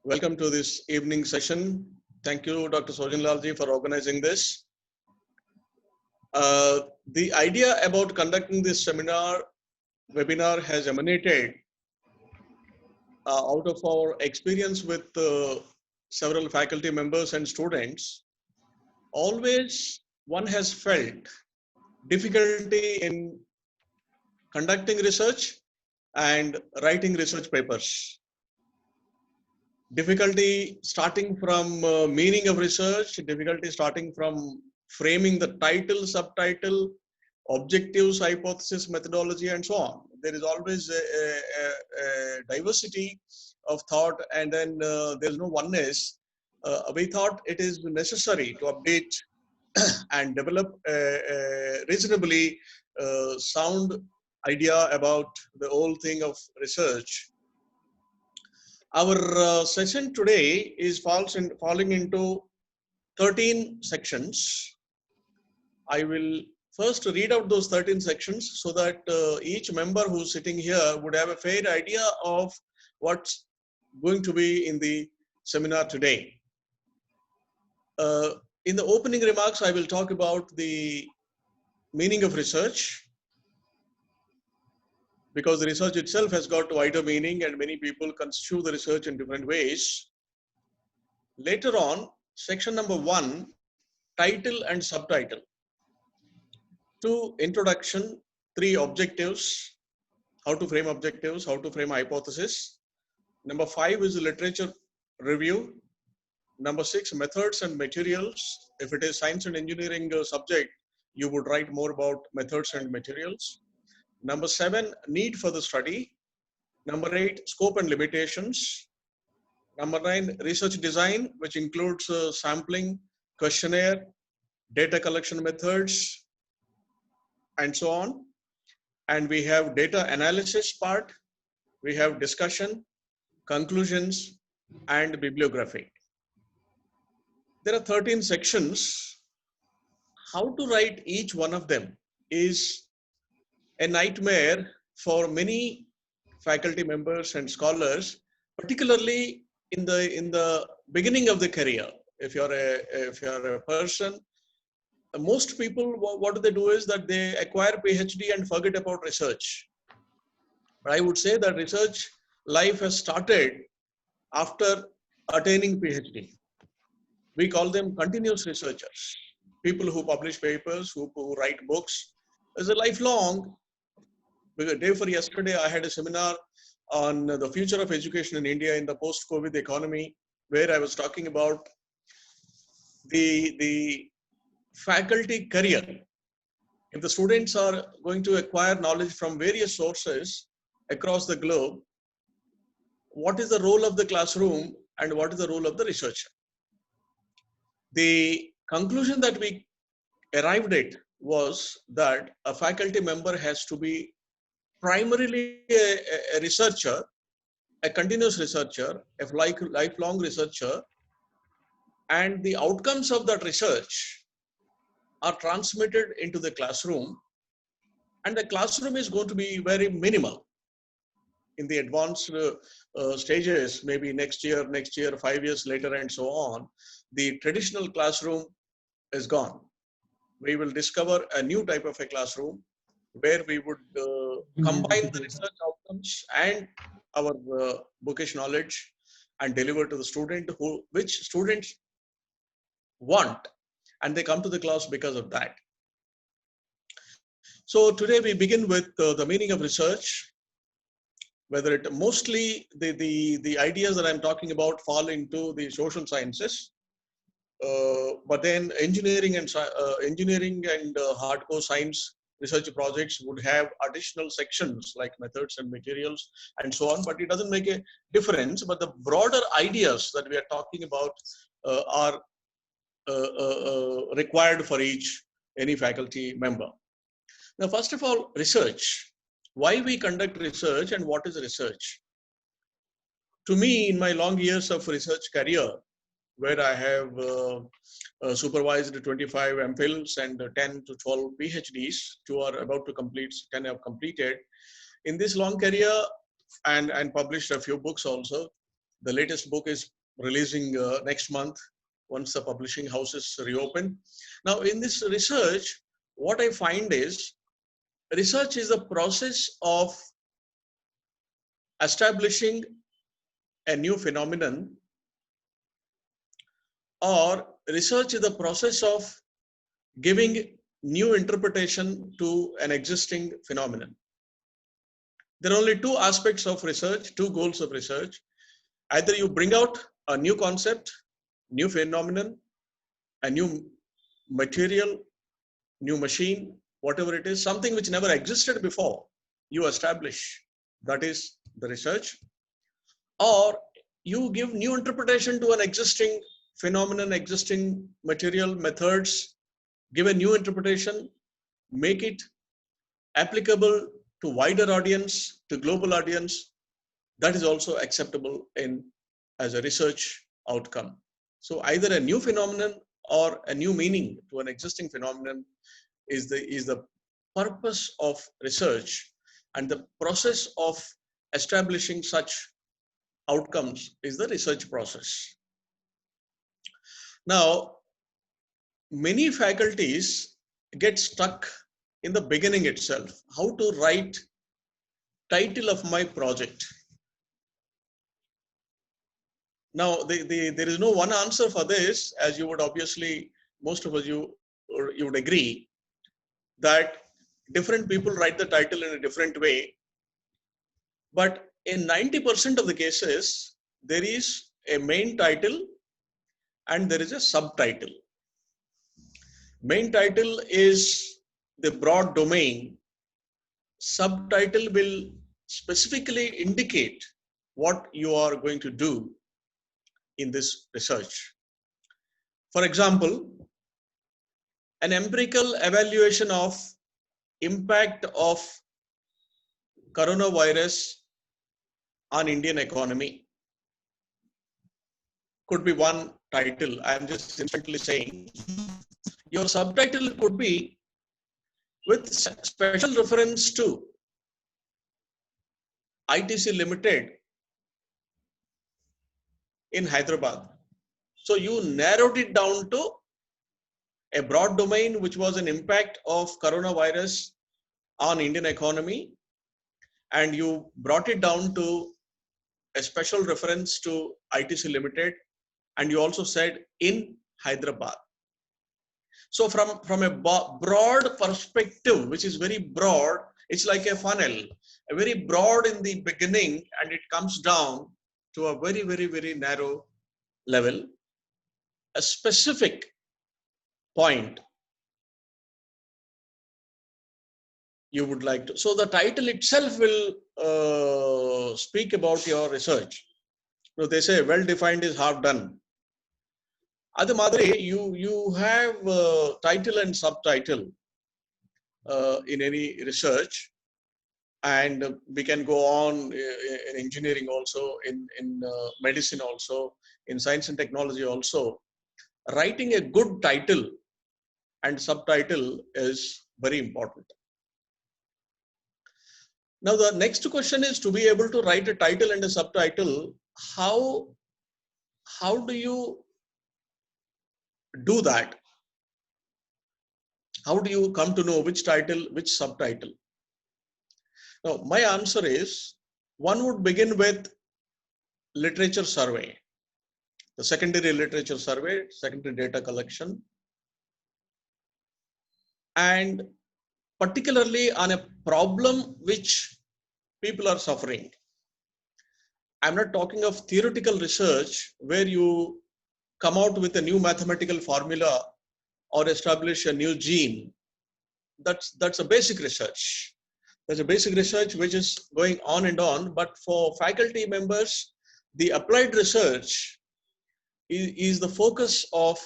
Welcome to this evening session. Thank you, Dr. Sojan Lal ji, for organizing this. The idea about conducting this webinar has emanated out of our experience with several faculty members and students. Always one has felt difficulty in conducting research and writing research papers. Difficulty starting from meaning of research, difficulty starting from framing the title, subtitle, objectives, hypothesis, methodology, and so on. There is always a diversity of thought, and then there is no oneness. We thought it is necessary to update and develop a reasonably sound idea about the whole thing of research. Our session today is falling into 13 sections. I will first read out those 13 sections so that each member who's sitting here would have a fair idea of what's going to be in the seminar today. In the opening remarks, I will talk about the meaning of research, because the research itself has got wider meaning and many people construe the research in different ways. Later on, section number 1, title and subtitle. 2, introduction. 3, objectives, how to frame objectives, how to frame hypothesis. Number 5 is the literature review. Number 6, methods and materials. If it is science and engineering subject, you would write more about methods and materials. Number 7, need for the study. Number 8, scope and limitations. Number 9, research design, which includes sampling, questionnaire, data collection methods, and so on. And we have data analysis part, we have discussion, conclusions, and bibliography. There are 13 sections. How to write each one of them is a nightmare for many faculty members and scholars, particularly in the beginning of the career. If you're a person, most people, what do they do is that they acquire PhD and forget about research. But I would say that research life has started after attaining PhD. We call them continuous researchers, people who publish papers, who write books. As a lifelong, day for yesterday, I had a seminar on the future of education in India in the post-COVID economy, where I was talking about the faculty career. If the students are going to acquire knowledge from various sources across the globe, what is the role of the classroom and what is the role of the researcher? The conclusion that we arrived at was that a faculty member has to be primarily a researcher, a continuous researcher, a lifelong researcher, and the outcomes of that research are transmitted into the classroom, and the classroom is going to be very minimal. In the advanced stages, maybe next year, 5 years later, and so on, the traditional classroom is gone. We will discover a new type of a classroom where we would combine the research outcomes and our bookish knowledge and deliver to the student which students want, and they come to the class because of that. So today we begin with the meaning of research. Whether it mostly the ideas that I'm talking about fall into the social sciences, but then engineering and hardcore science research projects would have additional sections like methods and materials and so on, but it doesn't make a difference. But the broader ideas that we are talking about are required for any faculty member. Now, first of all, research. Why we conduct research and what is research? To me, in my long years of research career, where I have supervised 25 MPhils and 10 to 12 PhDs, 2 are about to complete, 10 have completed. In this long career, and published a few books also. The latest book is releasing next month once the publishing houses reopen. Now, in this research, what I find is research is the process of establishing a new phenomenon, or research is the process of giving new interpretation to an existing phenomenon. There are only two aspects of research, two goals of research. Either you bring out a new concept, new phenomenon, a new material, new machine, whatever it is, something which never existed before, you establish. That is the research. Or you give new interpretation to an existing phenomenon, existing material, methods, give a new interpretation, make it applicable to wider audience, to global audience. That is also acceptable as a research outcome. So either a new phenomenon or a new meaning to an existing phenomenon is the purpose of research, and the process of establishing such outcomes is the research process. Now, many faculties get stuck in the beginning itself. How to write title of my project? Now, there is no one answer for this, as you would obviously, most of us, you would agree that different people write the title in a different way. But in 90% of the cases, there is a main title and there is a subtitle. Main title is the broad domain. Subtitle will specifically indicate what you are going to do in this research. For example, an empirical evaluation of impact of coronavirus on Indian economy could be one title. I am just instantly saying. Your subtitle could be with special reference to ITC Limited in Hyderabad. So you narrowed it down to a broad domain, which was an impact of coronavirus on Indian economy, and you brought it down to a special reference to ITC Limited, and you also said in Hyderabad. So from a broad perspective, which is very broad, it's like a funnel, a very broad in the beginning, and it comes down to a very, very, very narrow level, a specific point you would like to. So the title itself will speak about your research. So they say well-defined is half done. Adu madri, you have title and subtitle in any research, and we can go on in engineering also, in medicine also, in science and technology also. Writing a good title and subtitle is very important. Now, the next question is, to be able to write a title and a subtitle, how do you do that? How do you come to know which title, which subtitle? Now, my answer is, one would begin with literature survey, the secondary literature survey, secondary data collection, and particularly on a problem which people are suffering. I'm not talking of theoretical research where you come out with a new mathematical formula or establish a new gene. That's a basic research. There's a basic research which is going on and on, but for faculty members, the applied research is the focus of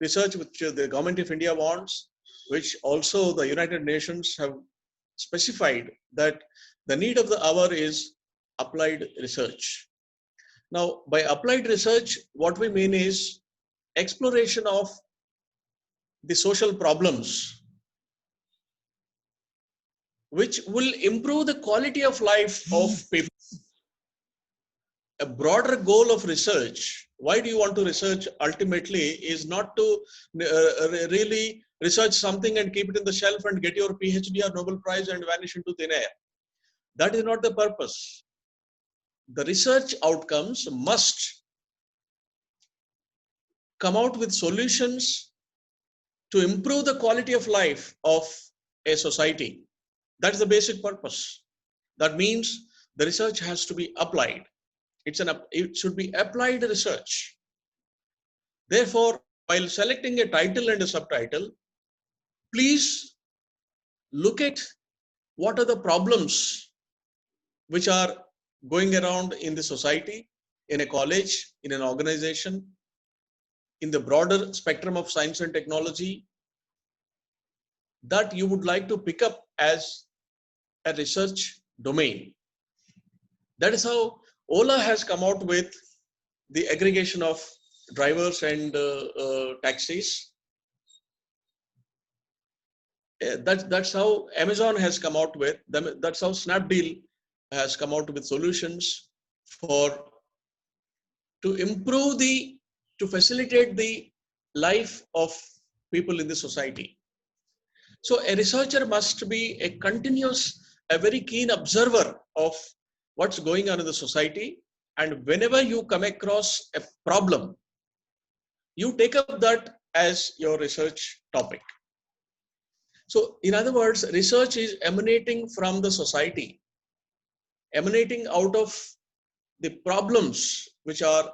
research which the Government of India wants, which also the United Nations have specified that the need of the hour is applied research. Now, by applied research, what we mean is exploration of the social problems which will improve the quality of life of people. a broader goal of research, why do you want to research ultimately, is not to really research something and keep it in the shelf and get your PhD or Nobel Prize and vanish into thin air. That is not the purpose. The research outcomes must come out with solutions to improve the quality of life of a society. That is the basic purpose. That means the research has to be applied. It should be applied research. Therefore, while selecting a title and a subtitle, please look at what are the problems which are going around in the society, in a college, in an organization, in the broader spectrum of science and technology, that you would like to pick up as a research domain. That is how Ola has come out with the aggregation of drivers and taxis. That's how Amazon has come out with them. That's how Snapdeal has come out with solutions to facilitate the life of people in the society. So a researcher must be a very keen observer of what's going on in the society. And whenever you come across a problem, you take up that as your research topic. So in other words, research is emanating from the society, emanating out of the problems which are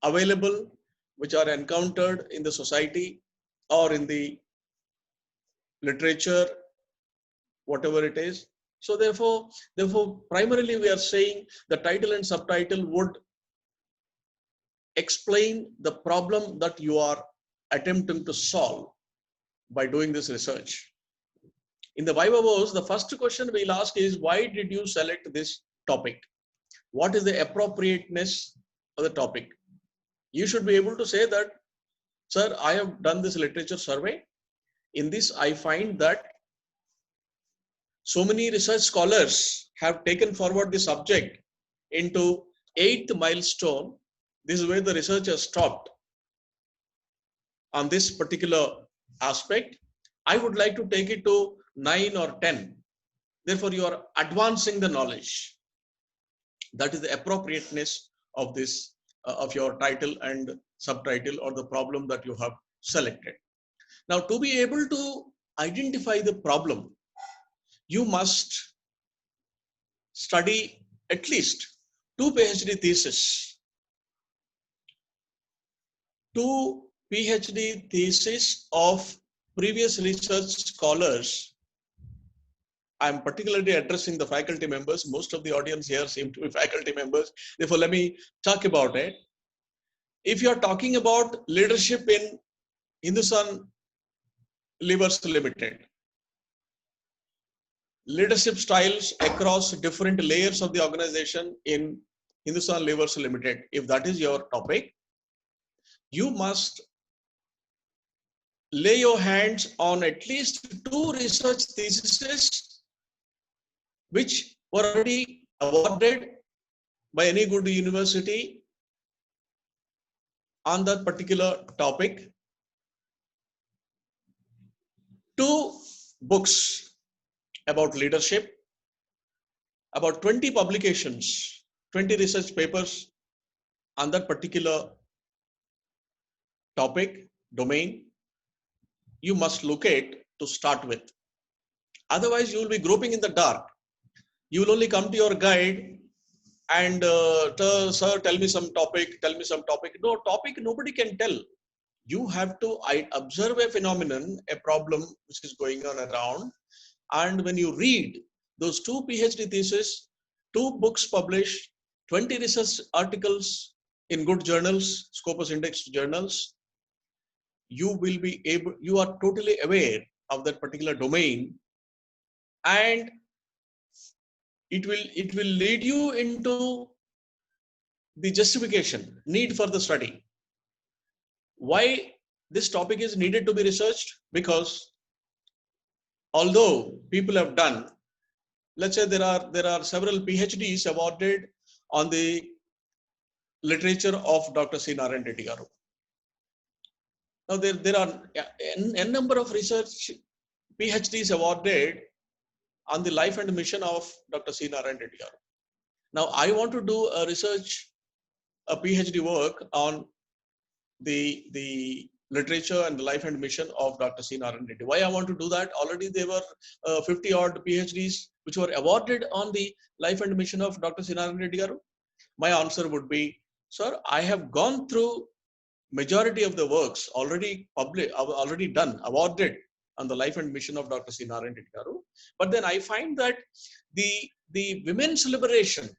available, which are encountered in the society or in the literature, whatever it is. So therefore, primarily we are saying the title and subtitle would explain the problem that you are attempting to solve by doing this research. In the Viva Voce, the first question we'll ask is, why did you select this topic? What is the appropriateness of the topic? You should be able to say that, sir, I have done this literature survey. In this, I find that so many research scholars have taken forward the subject into 8th milestone. This is where the research has stopped on this particular aspect. I would like to take it to 9 or 10. Therefore, you are advancing the knowledge. That is the appropriateness of this, of your title and subtitle or the problem that you have selected. Now, to be able to identify the problem, you must study at least 2 PhD theses. 2 PhD theses of previous research scholars. I'm particularly addressing the faculty members. Most of the audience here seem to be faculty members. Therefore, let me talk about it. If you're talking about leadership in Hindustan Levers Limited, leadership styles across different layers of the organization in Hindustan Levers Limited, if that is your topic, you must lay your hands on at least 2 research theses which were already awarded by any good university on that particular topic. 2 books about leadership, about 20 publications, 20 research papers on that particular topic, domain, you must locate to start with. Otherwise, you will be groping in the dark. You will only come to your guide and sir, tell me some topic. No topic, nobody can tell. You have to observe a phenomenon, a problem which is going on around. And when you read those 2 PhD theses, 2 books published, 20 research articles in good journals, Scopus indexed journals, you are totally aware of that particular domain, and it will lead you into the justification, need for the study. Why this topic is needed to be researched? Because although people have done, let's say there are several PhDs awarded on the literature of Dr. C. Narayan Reddy Garu. Now, there are n number of research PhDs awarded on the life and mission of Dr. C. Narayan Reddy Garu. Now, I want to do a PhD work on the literature and the life and mission of Dr. C. Narayan Reddy. Why I want to do that? Already there were 50 odd PhDs which were awarded on the life and mission of Dr. C. Narayan Reddy Garu. My answer would be, sir, I have gone through majority of the works already published, already done, awarded on the life and mission of Dr. C. Narayan Reddy Garu. But then I find that the women's liberation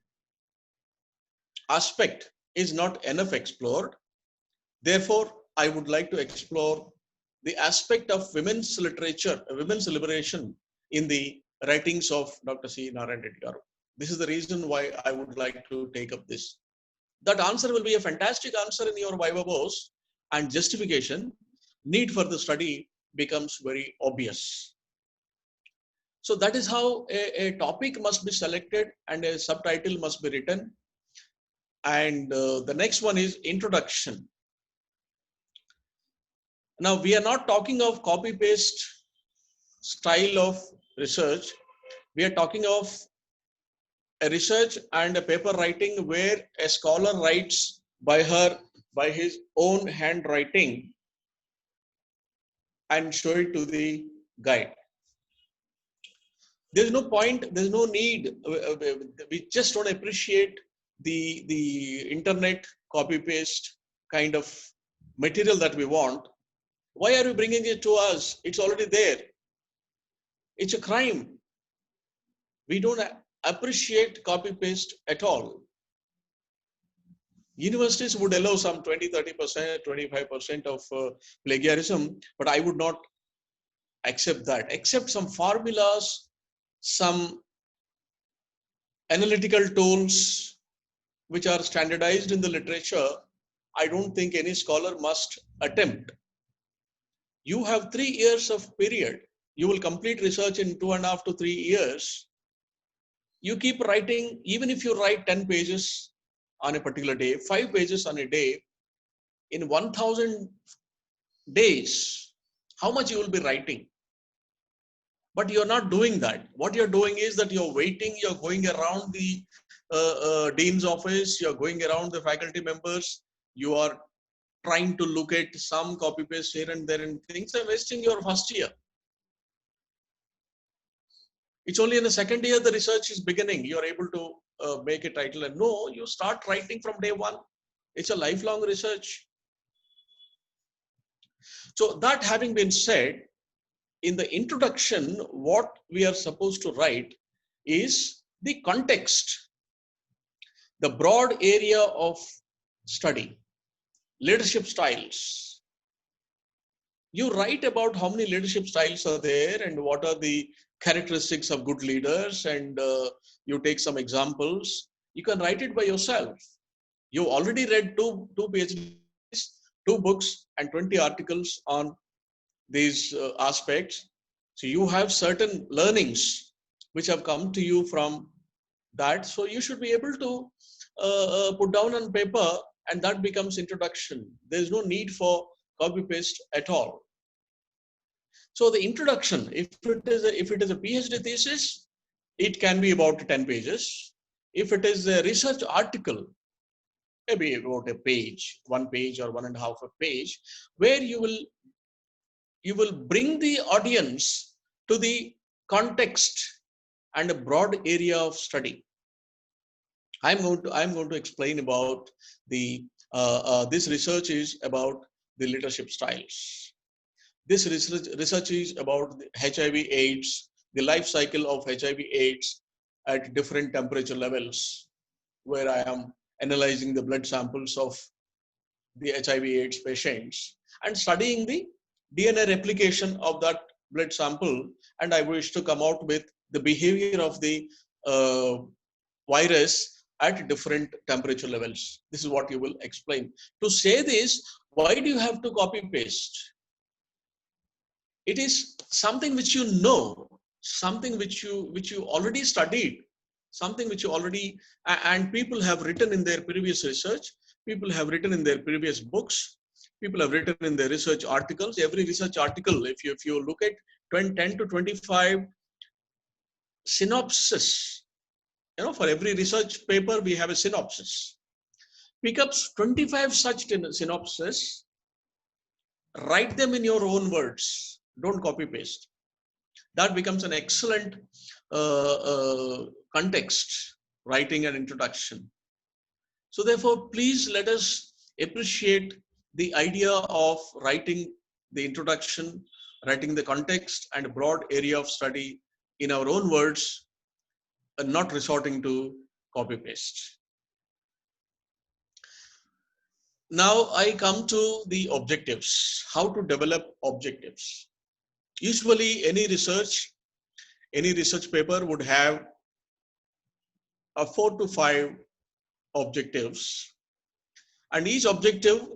aspect is not enough explored. Therefore, I would like to explore the aspect of women's literature, women's liberation in the writings of Dr. C. Narayan Reddy Garu. This is the reason why I would like to take up this. That answer will be a fantastic answer in your Viva post, and justification, need for the study becomes very obvious. So that is how a topic must be selected and a subtitle must be written. And the next one is introduction. Now, we are not talking of copy-paste style of research. We are talking of a research and a paper writing where a scholar writes by his own handwriting and show it to the guide. There's no point, there's no need. We just don't appreciate the internet copy-paste kind of material that we want. Why are you bringing it to us? It's already there. It's a crime. We don't appreciate copy-paste at all. Universities would allow some 20, 30%, 25% of plagiarism, but I would not accept that. Accept some formulas, some analytical tools which are standardized in the literature. I don't think any scholar must attempt. You have 3 years of period. You will complete research in 2.5 to 3 years. You keep writing, even if you write 10 pages on a particular day, 5 pages on a day, in 1,000 days, how much you will be writing? But you're not doing that. What you're doing is that you're waiting, you're going around the dean's office, you're going around the faculty members, you are trying to look at some copy paste here and there, and things are wasting your first year. It's only in the second year the research is beginning. You're able to make a title, and no, you start writing from day one. It's a lifelong research. So that having been said, in the introduction, what we are supposed to write is the context, the broad area of study, leadership styles. You write about how many leadership styles are there and what are the characteristics of good leaders, and you take some examples. You can write it by yourself. You already read two PhDs, 2 books and 20 articles on these aspects. So you have certain learnings which have come to you from that. So you should be able to put down on paper, and that becomes introduction. There's no need for copy paste at all. So the introduction, if it is a PhD thesis, it can be about 10 pages. If it is a research article, maybe about a page, 1 page or 1.5 page, where you will bring the audience to the context and a broad area of study. I'm going to explain about the this research is about the leadership styles. This research is about HIV/AIDS, the life cycle of HIV/AIDS at different temperature levels, where I am analyzing the blood samples of the HIV/AIDS patients and studying the DNA replication of that blood sample, and I wish to come out with the behavior of the virus at different temperature levels. This is what you will explain. To say this, why do you have to copy paste? It is something which you know, something which you already studied. something which you already, and people have written in their previous research, people have written in their previous books, people have written in their research articles. Every research article, if you look at 10 to 25 synopsis, for every research paper, we have a synopsis. Pick up 25 such synopsis, write them in your own words. Don't copy paste. That becomes an excellent context, writing an introduction. So therefore, please let us appreciate the idea of writing the introduction, writing the context and broad area of study in our own words, and not resorting to copy paste. Now I come to the objectives, how to develop objectives. Usually any research paper would have a 4 to 5 objectives, and each objective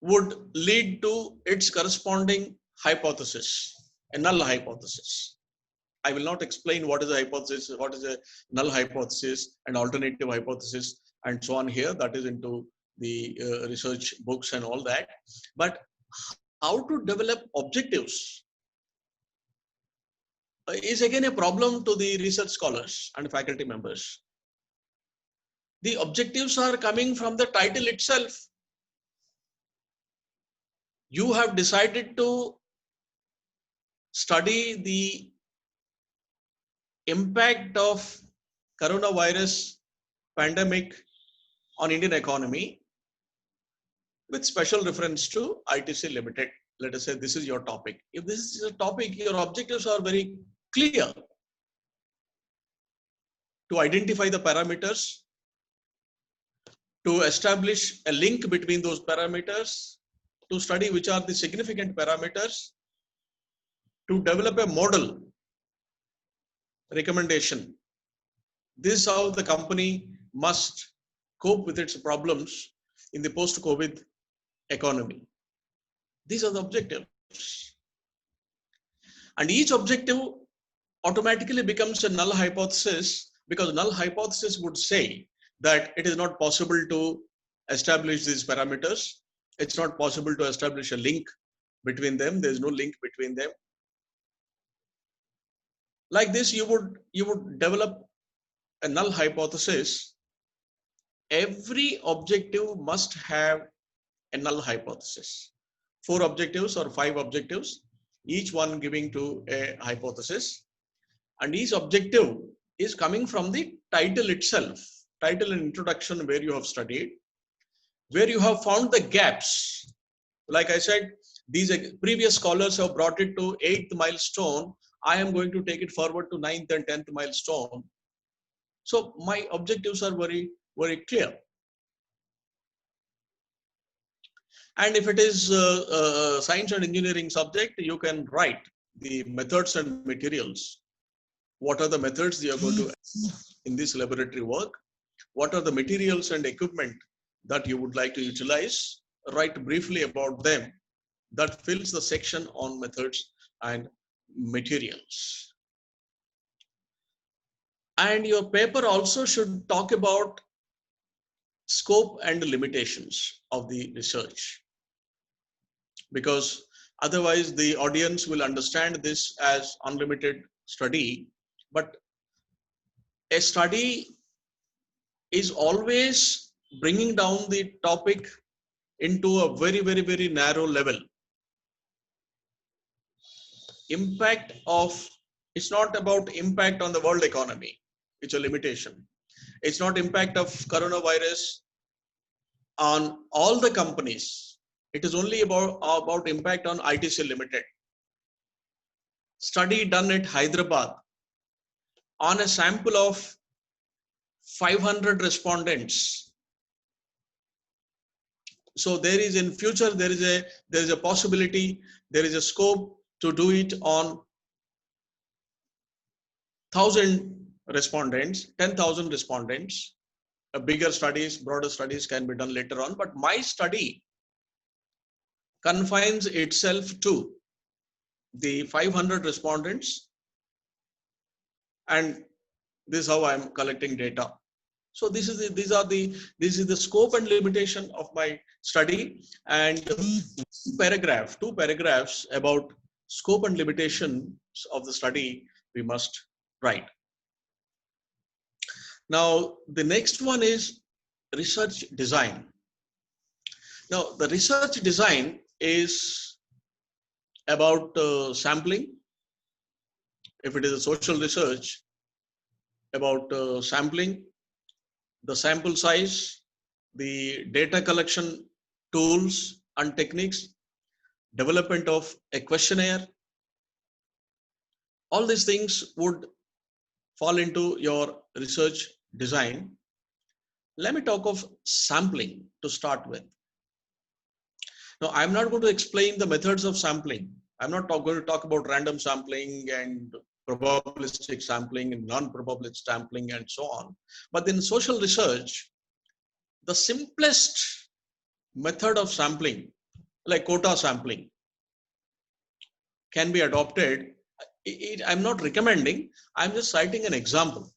would lead to its corresponding hypothesis, a null hypothesis. I will not explain what is a hypothesis, what is a null hypothesis, and alternative hypothesis, and so on here. That is into the research books and all that. But how to develop objectives is again a problem to the research scholars and faculty members. The objectives are coming from the title itself. You have decided to study the impact of coronavirus pandemic on Indian economy with special reference to ITC Limited. Let us say this is your topic. If this is a topic, your objectives are very clear. To identify the parameters, to establish a link between those parameters, to study which are the significant parameters, to develop a model recommendation. This is how the company must cope with its problems in the post-COVID economy. These are the objectives. And each objective automatically becomes a null hypothesis, because null hypothesis would say that it is not possible to establish these parameters. It's not possible to establish a link between them. There is no link between them. Like this, you would develop a null hypothesis. Every objective must have a null hypothesis. 4 objectives or 5 objectives, each one giving to a hypothesis. And each objective is coming from the title itself, title and introduction, where you have studied, where you have found the gaps. Like I said, these previous scholars have brought it to 8th milestone. I am going to take it forward to 9th and 10th milestone. So my objectives are very, very clear. And if it is science and engineering subject, you can write the methods and materials. What are the methods you are going to in this laboratory work? What are the materials and equipment that you would like to utilize? Write briefly about them. That fills the section on methods and materials. And your paper also should talk about scope and limitations of the research, because otherwise the audience will understand this as unlimited study. But a study is always bringing down the topic into a very, very, very narrow level. Impact of, it's not about impact on the world economy. It's a limitation. It's not impact of coronavirus on all the companies. It is only about impact on ITC Limited. Study done at Hyderabad on a sample of 500 respondents. So there is, in future, there is a possibility, there is a scope to do it on 1,000 respondents, 10,000 respondents. Bigger studies, broader studies can be done later on. But my study confines itself to the 500 respondents, and This is how I'm collecting data. So this is the scope and limitation of my study, and two paragraphs about scope and limitations of the study we must write. Now the next one is research design. Now the research design is about sampling. If it is a social research, about sampling, the sample size, the data collection tools and techniques, development of a questionnaire. All these things would fall into your research design. Let me talk of sampling to start with. Now, I'm not going to explain the methods of sampling. I'm not going to talk about random sampling and probabilistic sampling and non-probabilistic sampling and so on. But in social research, the simplest method of sampling, like quota sampling, can be adopted. I'm not recommending, I'm just citing an example.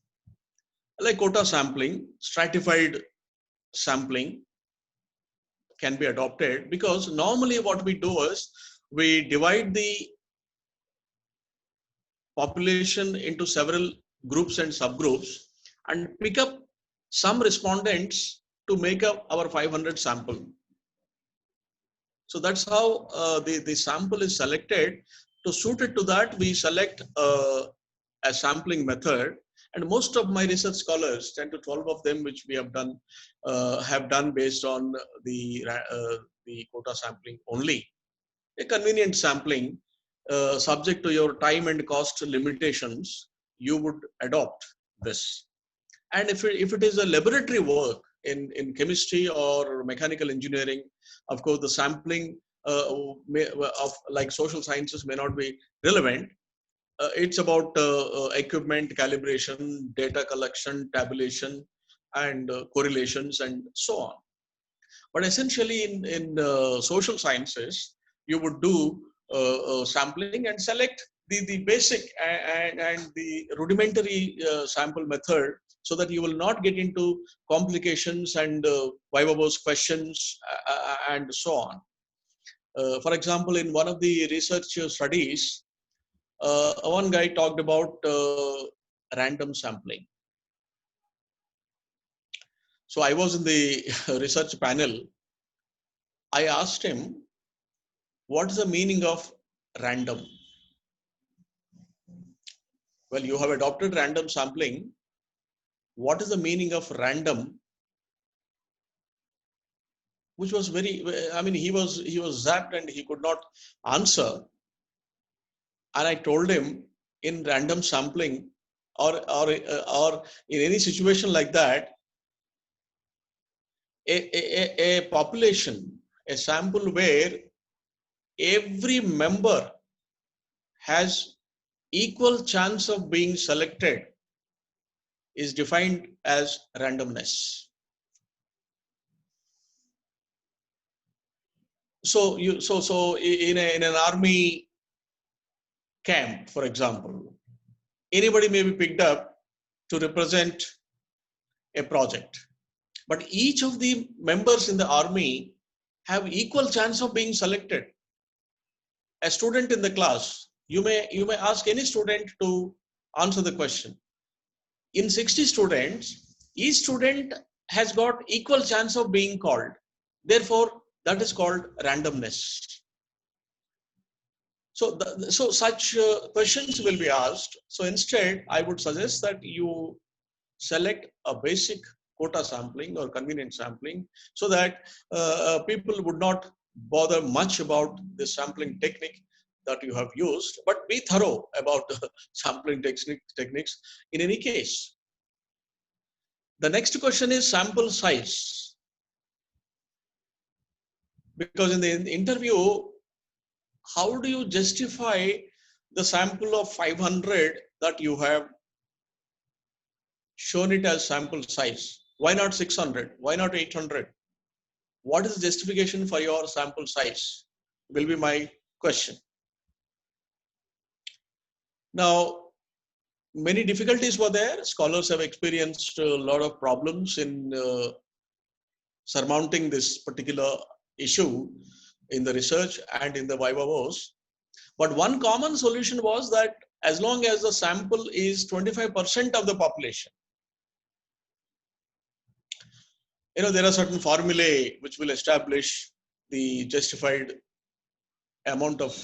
Like quota sampling, stratified sampling can be adopted, because normally what we do is we divide the population into several groups and subgroups and pick up some respondents to make up our 500 sample. So that's how the sample is selected. To suit it to that, we select a sampling method. And most of my research scholars, 10 to 12 of them, which we have done based on the quota sampling only. A convenient sampling, subject to your time and cost limitations, you would adopt this. And if it is a laboratory work in chemistry or mechanical engineering, of course, the sampling of like social sciences may not be relevant. It's about equipment calibration, data collection, tabulation, and correlations, and so on. But essentially, in social sciences, you would do sampling and select the basic and the rudimentary sample method, so that you will not get into complications and viva voce questions and so on. For example, in one of the research studies, one guy talked about random sampling. So I was in the research panel. I asked him, what is the meaning of random? Well, you have adopted random sampling. What is the meaning of random? Which was very, I mean, he was zapped and he could not answer. And I told him, in random sampling, or in any situation like that, a population, a sample where every member has equal chance of being selected is defined as randomness. So in an army camp, for example, anybody may be picked up to represent a project, but each of the members in the army have equal chance of being selected. A student in the class, you may ask any student to answer the question. In 60 students, each student has got equal chance of being called. Therefore, that is called randomness. So such questions will be asked. So instead, I would suggest that you select a basic quota sampling or convenient sampling, so that people would not bother much about the sampling technique that you have used, but be thorough about sampling techniques in any case. The next question is sample size. Because in the interview, how do you justify the sample of 500 that you have shown it as sample size? Why not 600? Why not 800? What is the justification for your sample size? Will be my question. Now, Many difficulties were there. Scholars have experienced a lot of problems in surmounting this particular issue in the research and in the viva-voce. But one common solution was that as long as the sample is 25% of the population, there are certain formulae which will establish the justified amount of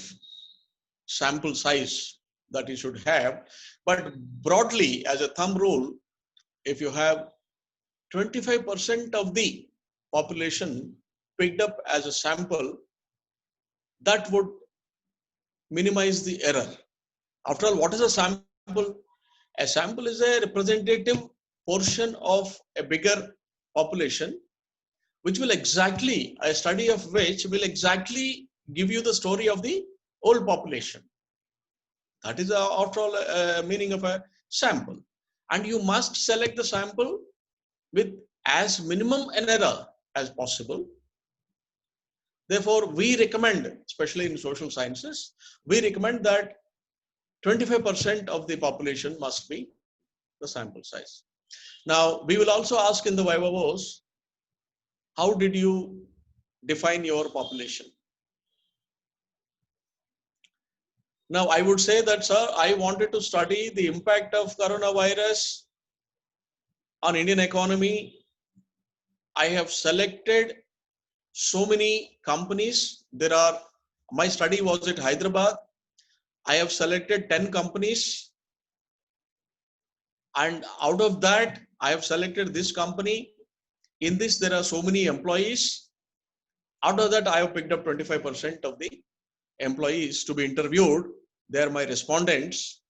sample size that you should have. But broadly, as a thumb rule, if you have 25% of the population picked up as a sample, that would minimize the error. After all, what is a sample? A sample is a representative portion of a bigger population, which will exactly, a study of which will exactly give you the story of the whole population. That is, after all, meaning of a sample. And you must select the sample with as minimum an error as possible. Therefore, we recommend, especially in social sciences, we recommend that 25% of the population must be the sample size. Now, we will also ask in the viva-voce, how did you define your population? Now, I would say that, sir, I wanted to study the impact of coronavirus on Indian economy. I have selected so many companies. My study was at Hyderabad. I have selected 10 companies. And out of that, I have selected this company. In this, there are so many employees. Out of that, I have picked up 25% of the employees to be interviewed. They are my respondents.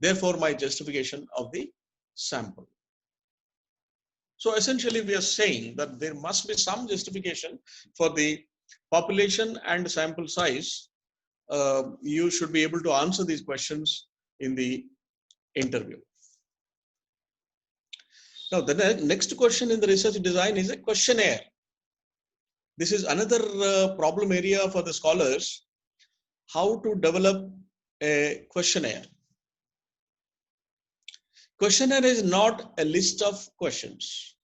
Therefore, my justification of the sample. So essentially, we are saying that there must be some justification for the population and sample size. You should be able to answer these questions in the interview. Now, the next question in the research design is a questionnaire. This is another problem area for the scholars, how to develop a questionnaire. Questionnaire is not a list of questions.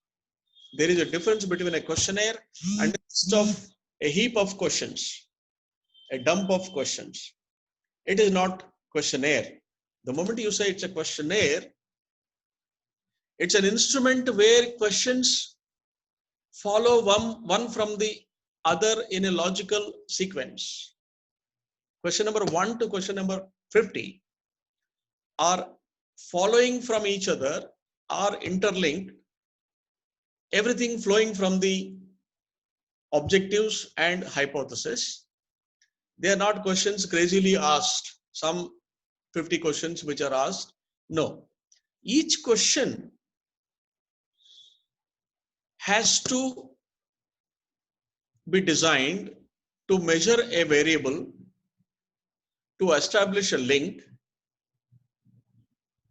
There is a difference between a questionnaire and a list of a heap of questions, a dump of questions. It is not questionnaire. The moment you say it's a questionnaire, it's an instrument where questions follow one from the other in a logical sequence. Question number 1 to question number 50 are following from each other, are interlinked, everything flowing from the objectives and hypothesis. They are not questions crazily asked, some 50 questions which are asked. No, each question has to be designed to measure a variable, to establish a link,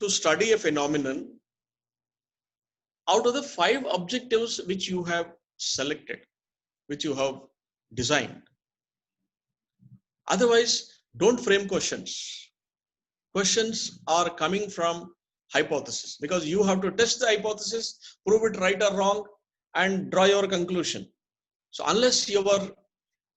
to study a phenomenon out of the 5 objectives which you have selected, which you have designed. Otherwise, don't frame questions. Questions are coming from hypothesis, because you have to test the hypothesis, prove it right or wrong, and draw your conclusion. So unless your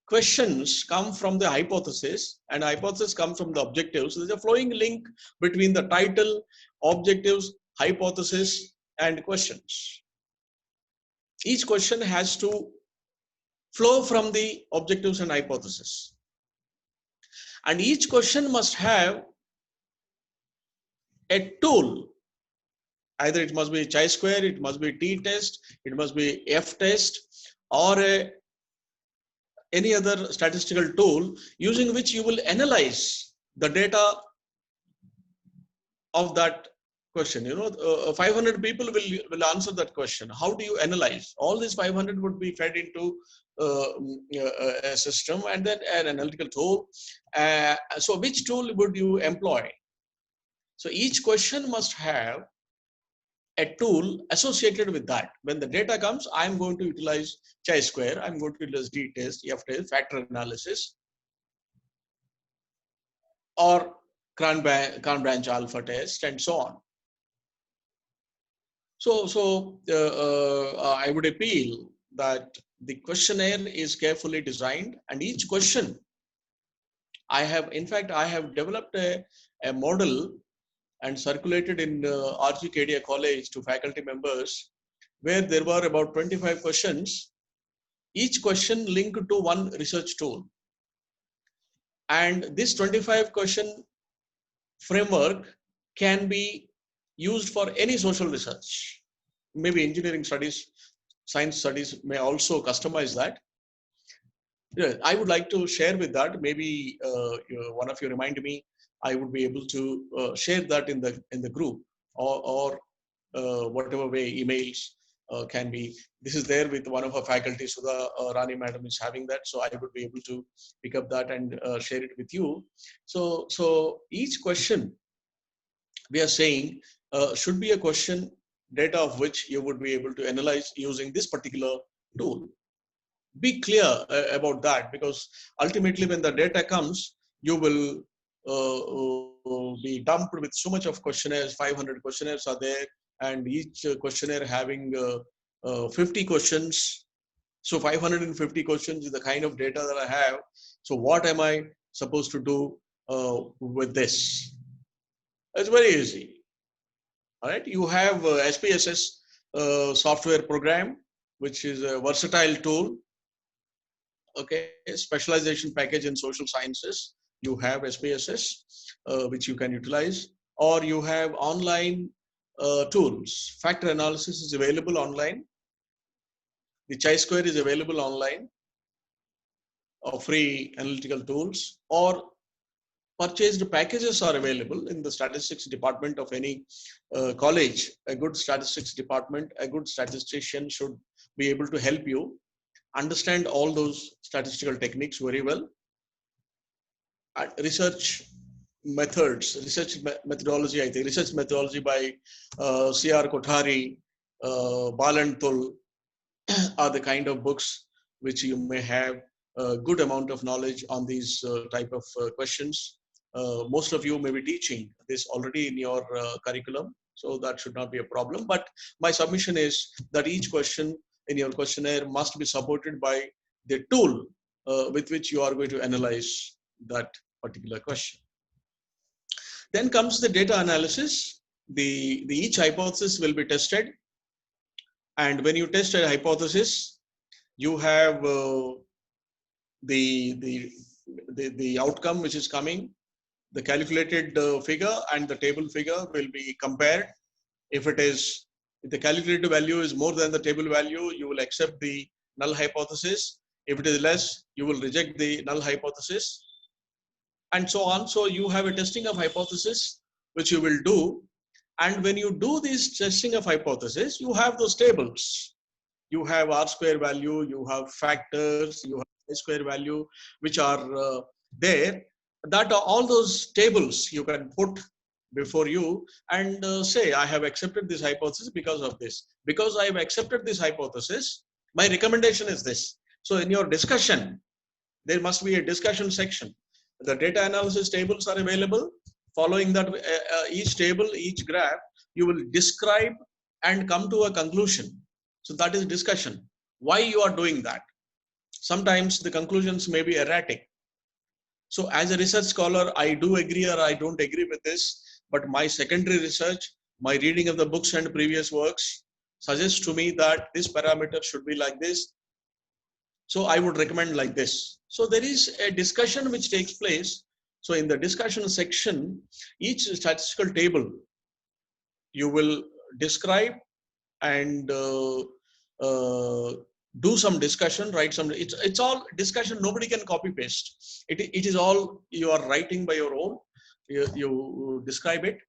questions come from the hypothesis and hypothesis comes from the objectives, there's a flowing link between the title, objectives, hypothesis, and questions. Each question has to flow from the objectives and hypothesis. And each question must have a tool. Either it must be chi-square, it must be t-test, it must be f-test, or any other statistical tool using which you will analyze the data of that question. 500 people will answer that question. How do you analyze? All these 500 would be fed into a system and then an analytical tool. So which tool would you employ? So each question must have a tool associated with that. When the data comes, I'm going to utilize chi-square, I'm going to utilize t-test, f-test, factor analysis, or Cran branch alpha test, and so on. I would appeal that the questionnaire is carefully designed, and each question I have developed a model and circulated in RG Kedia College to faculty members, where there were about 25 questions, each question linked to one research tool. And this 25 question framework can be used for any social research. Maybe engineering studies, science studies may also customize that. Yeah, I would like to share with that. Maybe one of you remind me. I would be able to share that in the group, or whatever way emails can be. This is there with one of our faculty. Sudha Rani Madam is having that, so I would be able to pick up that and share it with you. So each question we are saying should be a question data of which you would be able to analyze using this particular tool. Be clear about that, because ultimately when the data comes, you will be dumped with so much of questionnaires. 500 questionnaires are there, and each questionnaire having 50 questions. So 550 questions is the kind of data that I have. So what am I supposed to do with this? It's very easy. All right, you have SPSS software program, which is a versatile tool. Okay, specialization package in social sciences. You have SPSS, which you can utilize, or you have online tools. Factor analysis is available online. The Chi-square is available online, or free analytical tools, or purchased packages are available in the statistics department of any college. A good statistics department, a good statistician should be able to help you understand all those statistical techniques very well. Research methods, research methodology, I think research methodology by C.R. Kothari, Barla are the kind of books which you may have a good amount of knowledge on these type of questions. Most of you may be teaching this already in your curriculum, so that should not be a problem. But my submission is that each question in your questionnaire must be supported by the tool with which you are going to analyze that particular question. Then comes the data analysis. The each hypothesis will be tested, and when you test a hypothesis, you have the outcome which is coming. The calculated figure and the table figure will be compared. If the calculated value is more than the table value, you will accept the null hypothesis. If it is less, you will reject the null hypothesis, and so on. So you have a testing of hypothesis which you will do, and when you do this testing of hypothesis, you have those tables. You have R square value, you have factors, you have A square value, which are there. That are all those tables you can put before you and say, I have accepted this hypothesis because of this. Because I have accepted this hypothesis, my recommendation is this. So in your discussion, there must be a discussion section. The data analysis tables are available. Following that, each table, each graph, you will describe and come to a conclusion. So that is discussion. Why you are doing that? Sometimes the conclusions may be erratic. So as a research scholar, I do agree or I don't agree with this, but my secondary research, my reading of the books and previous works suggests to me that this parameter should be like this. So I would recommend like this. So there is a discussion which takes place. So in the discussion section, each statistical table you will describe and do some discussion, write some. It's all discussion. Nobody can copy paste. It is all you are writing by your own. You describe it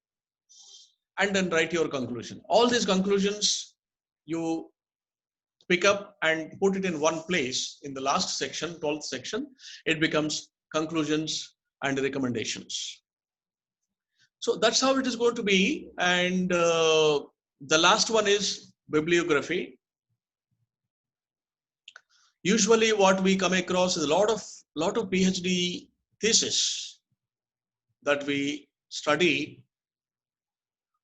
and then write your conclusion. All these conclusions you pick up and put it in one place. In the last section, 12th section, it becomes conclusions and recommendations. So that's how it is going to be. And the last one is bibliography. Usually what we come across is a lot of PhD thesis that we study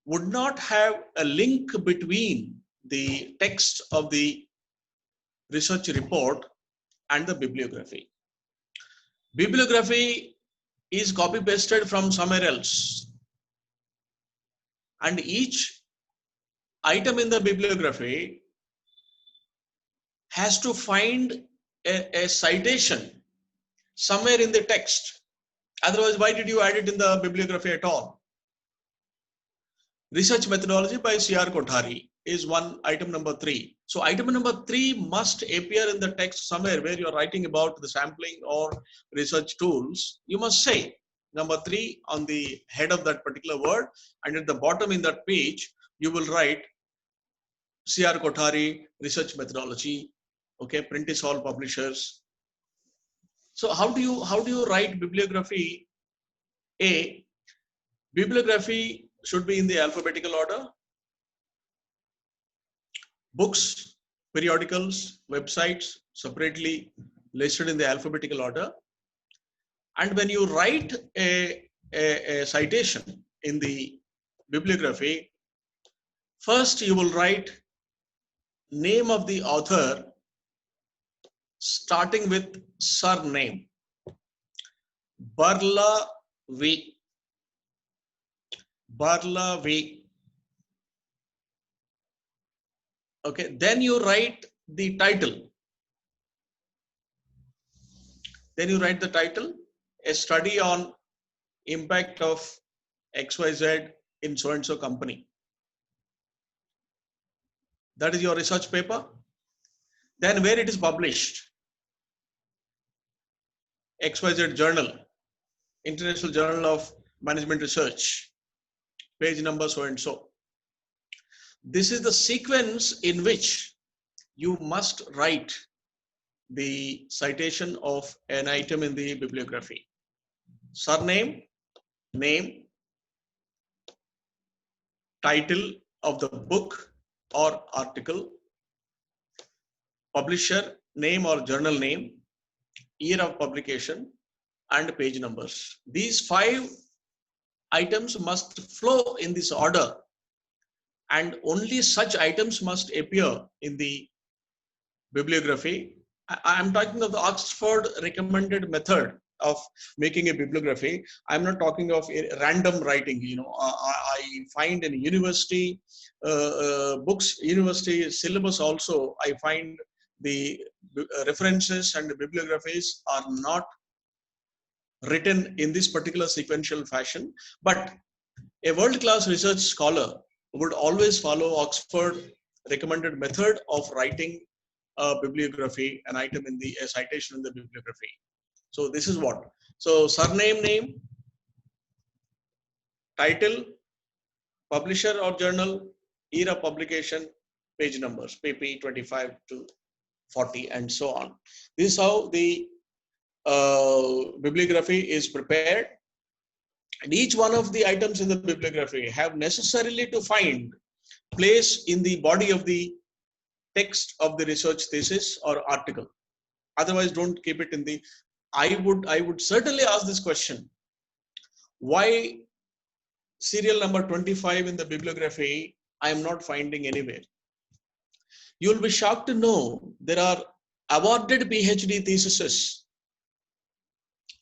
would not have a link between the text of the research report and the bibliography. Bibliography is copy pasted from somewhere else, and each item in the bibliography has to find a citation somewhere in the text. Otherwise, why did you add it in the bibliography at all? Research methodology by C.R. Kothari is one item number 3. So item number 3 must appear in the text somewhere where you are writing about the sampling or research tools. You must say number 3 on the head of that particular word, and at the bottom in that page, you will write C.R. Kothari research methodology. Okay, Prentice Hall Publishers. So how do you write bibliography? A, bibliography should be in the alphabetical order. Books, periodicals, websites separately listed in the alphabetical order. And when you write a citation in the bibliography, first you will write name of the author starting with surname. Barla V. Barla V. Okay, then you write the title. Then you write the title, a study on impact of XYZ in so-and-so company. That is your research paper. Then where it is published. XYZ Journal, International Journal of Management Research, page number so-and-so. This is the sequence in which you must write the citation of an item in the bibliography. Surname, name, title of the book or article, publisher name or journal name, year of publication, and page numbers. These 5 items must flow in this order, and only such items must appear in the bibliography. I am talking of the Oxford recommended method of making a bibliography. I'm not talking of random writing. You know, I find in university books, university syllabus also, I find the references and the bibliographies are not written in this particular sequential fashion. But a world-class research scholar would always follow Oxford recommended method of writing a bibliography, an item in the citation in the bibliography. So this is what. So surname, name, title, publisher or journal, year of publication, page numbers, pp 25 to 40, and so on. This is how the bibliography is prepared. And each one of the items in the bibliography have necessarily to find place in the body of the text of the research thesis or article. Otherwise, don't keep it in the. I would certainly ask this question: why serial number 25 in the bibliography I am not finding anywhere? You will be shocked to know there are awarded PhD theses,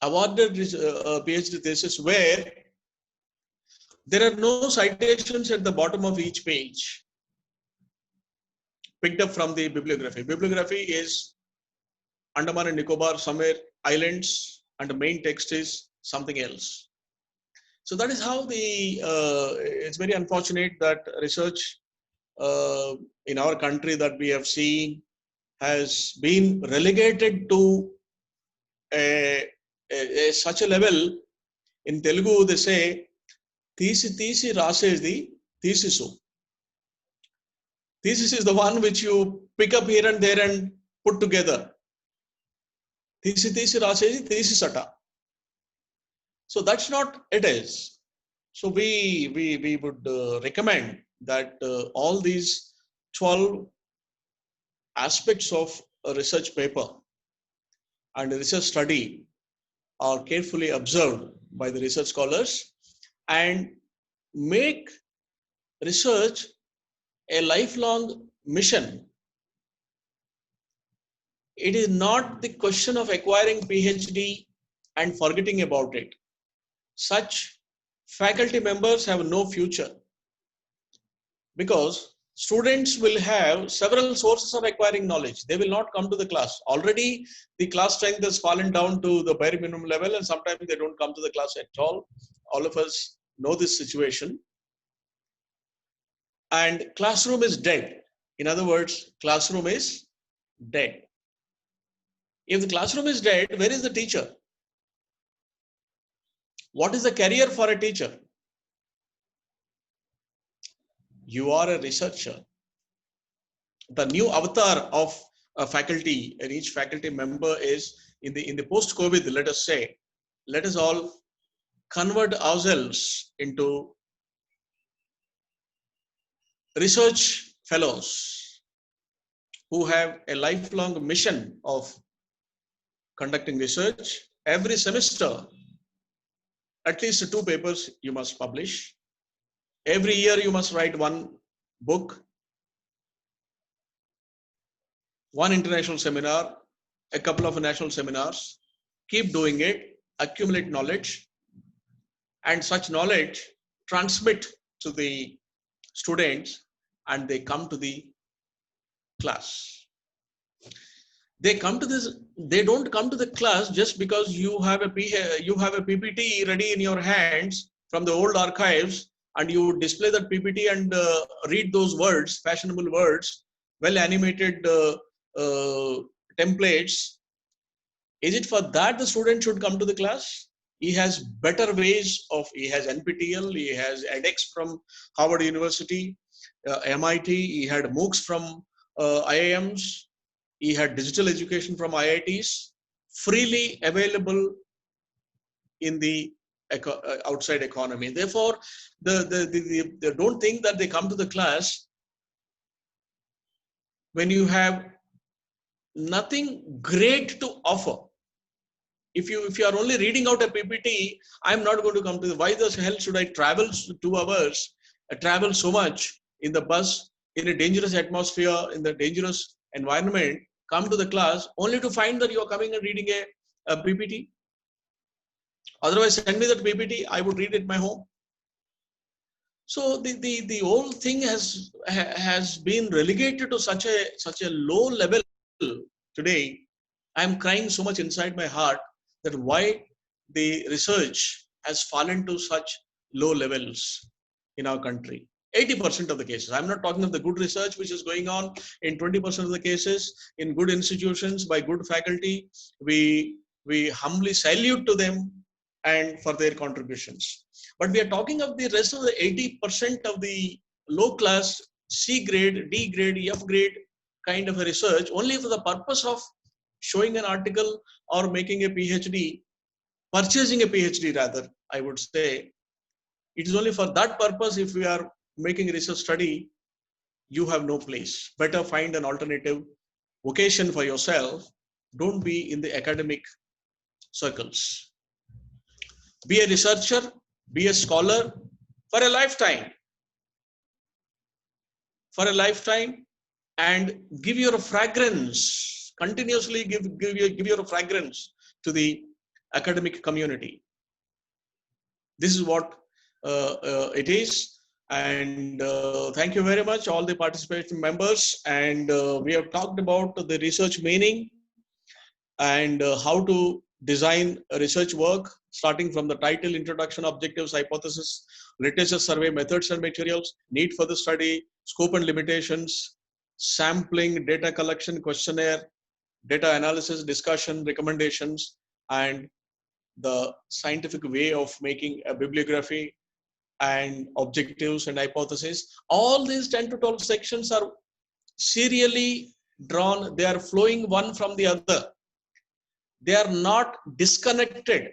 PhD thesis where there are no citations at the bottom of each page picked up from the bibliography. Bibliography is Andaman and Nicobar, somewhere islands, and the main text is something else. So that is how it's very unfortunate that research in our country that we have seen has been relegated to such a level. In Telugu, they say, Thesis rasedi thesisu. Thesis is the one which you pick up here and there and put together. Thesis rasedi thesisata. So that's not it is. So we would recommend that all these 12 aspects of a research paper and a research study are carefully observed by the research scholars and make research a lifelong mission. It is not the question of acquiring PhD and forgetting about it. Such faculty members have no future because students will have several sources of acquiring knowledge. They will not come to the class. Already the class strength has fallen down to the bare minimum level, and sometimes they don't come to the class at all. All of us know this situation. And classroom is dead. In other words, classroom is dead. If the classroom is dead, where is the teacher? What is the career for a teacher? You are a researcher. The new avatar of a faculty and each faculty member is in the post-COVID, let us say, let us all convert ourselves into research fellows who have a lifelong mission of conducting research. Every semester, at least 2 papers you must publish. Every year you must write 1 book, 1 international seminar, a couple of national seminars. Keep doing it, accumulate knowledge, and such knowledge transmit to the students, and they come to the class. They don't come to the class just because you have a PPT ready in your hands from the old archives, and you display that PPT and read those words, fashionable words, well animated templates. Is it for that the student should come to the class? He has better ways he has NPTEL, he has edX from Harvard University, MIT, he had MOOCs from IIMs, he had digital education from IITs, freely available in the outside economy. Therefore, they don't think that they come to the class when you have nothing great to offer. If you are only reading out a PPT, I'm not going to come to the, why the hell should I travel 2 hours, travel so much in the bus, in a dangerous atmosphere, in the dangerous environment, come to the class only to find that you are coming and reading a PPT. Otherwise, send me that PPT, I would read it at my home. So the whole thing has been relegated to such a low level today. I'm crying so much inside my heart that why the research has fallen to such low levels in our country. 80% of the cases. I'm not talking of the good research which is going on in 20% of the cases in good institutions by good faculty. We humbly salute to them and for their contributions. But we are talking of the rest of the 80% of the low class C grade, D grade, F grade kind of a research only for the purpose of showing an article or making a PhD, purchasing a PhD rather, I would say. It is only for that purpose. If we are making research study, you have no place. Better find an alternative vocation for yourself. Don't be in the academic circles. Be a researcher, be a scholar for a lifetime. For a lifetime, and give your fragrance, continuously give your fragrance to the academic community. This is what it is. And thank you very much, all the participating members. And we have talked about the research meaning and how to design a research work, starting from the title, introduction, objectives, hypothesis, literature survey, methods and materials, need for the study, scope and limitations, sampling, data collection, questionnaire, data analysis, discussion, recommendations, and the scientific way of making a bibliography, and objectives and hypotheses. All these 10 to 12 sections are serially drawn. They are flowing one from the other. They are not disconnected.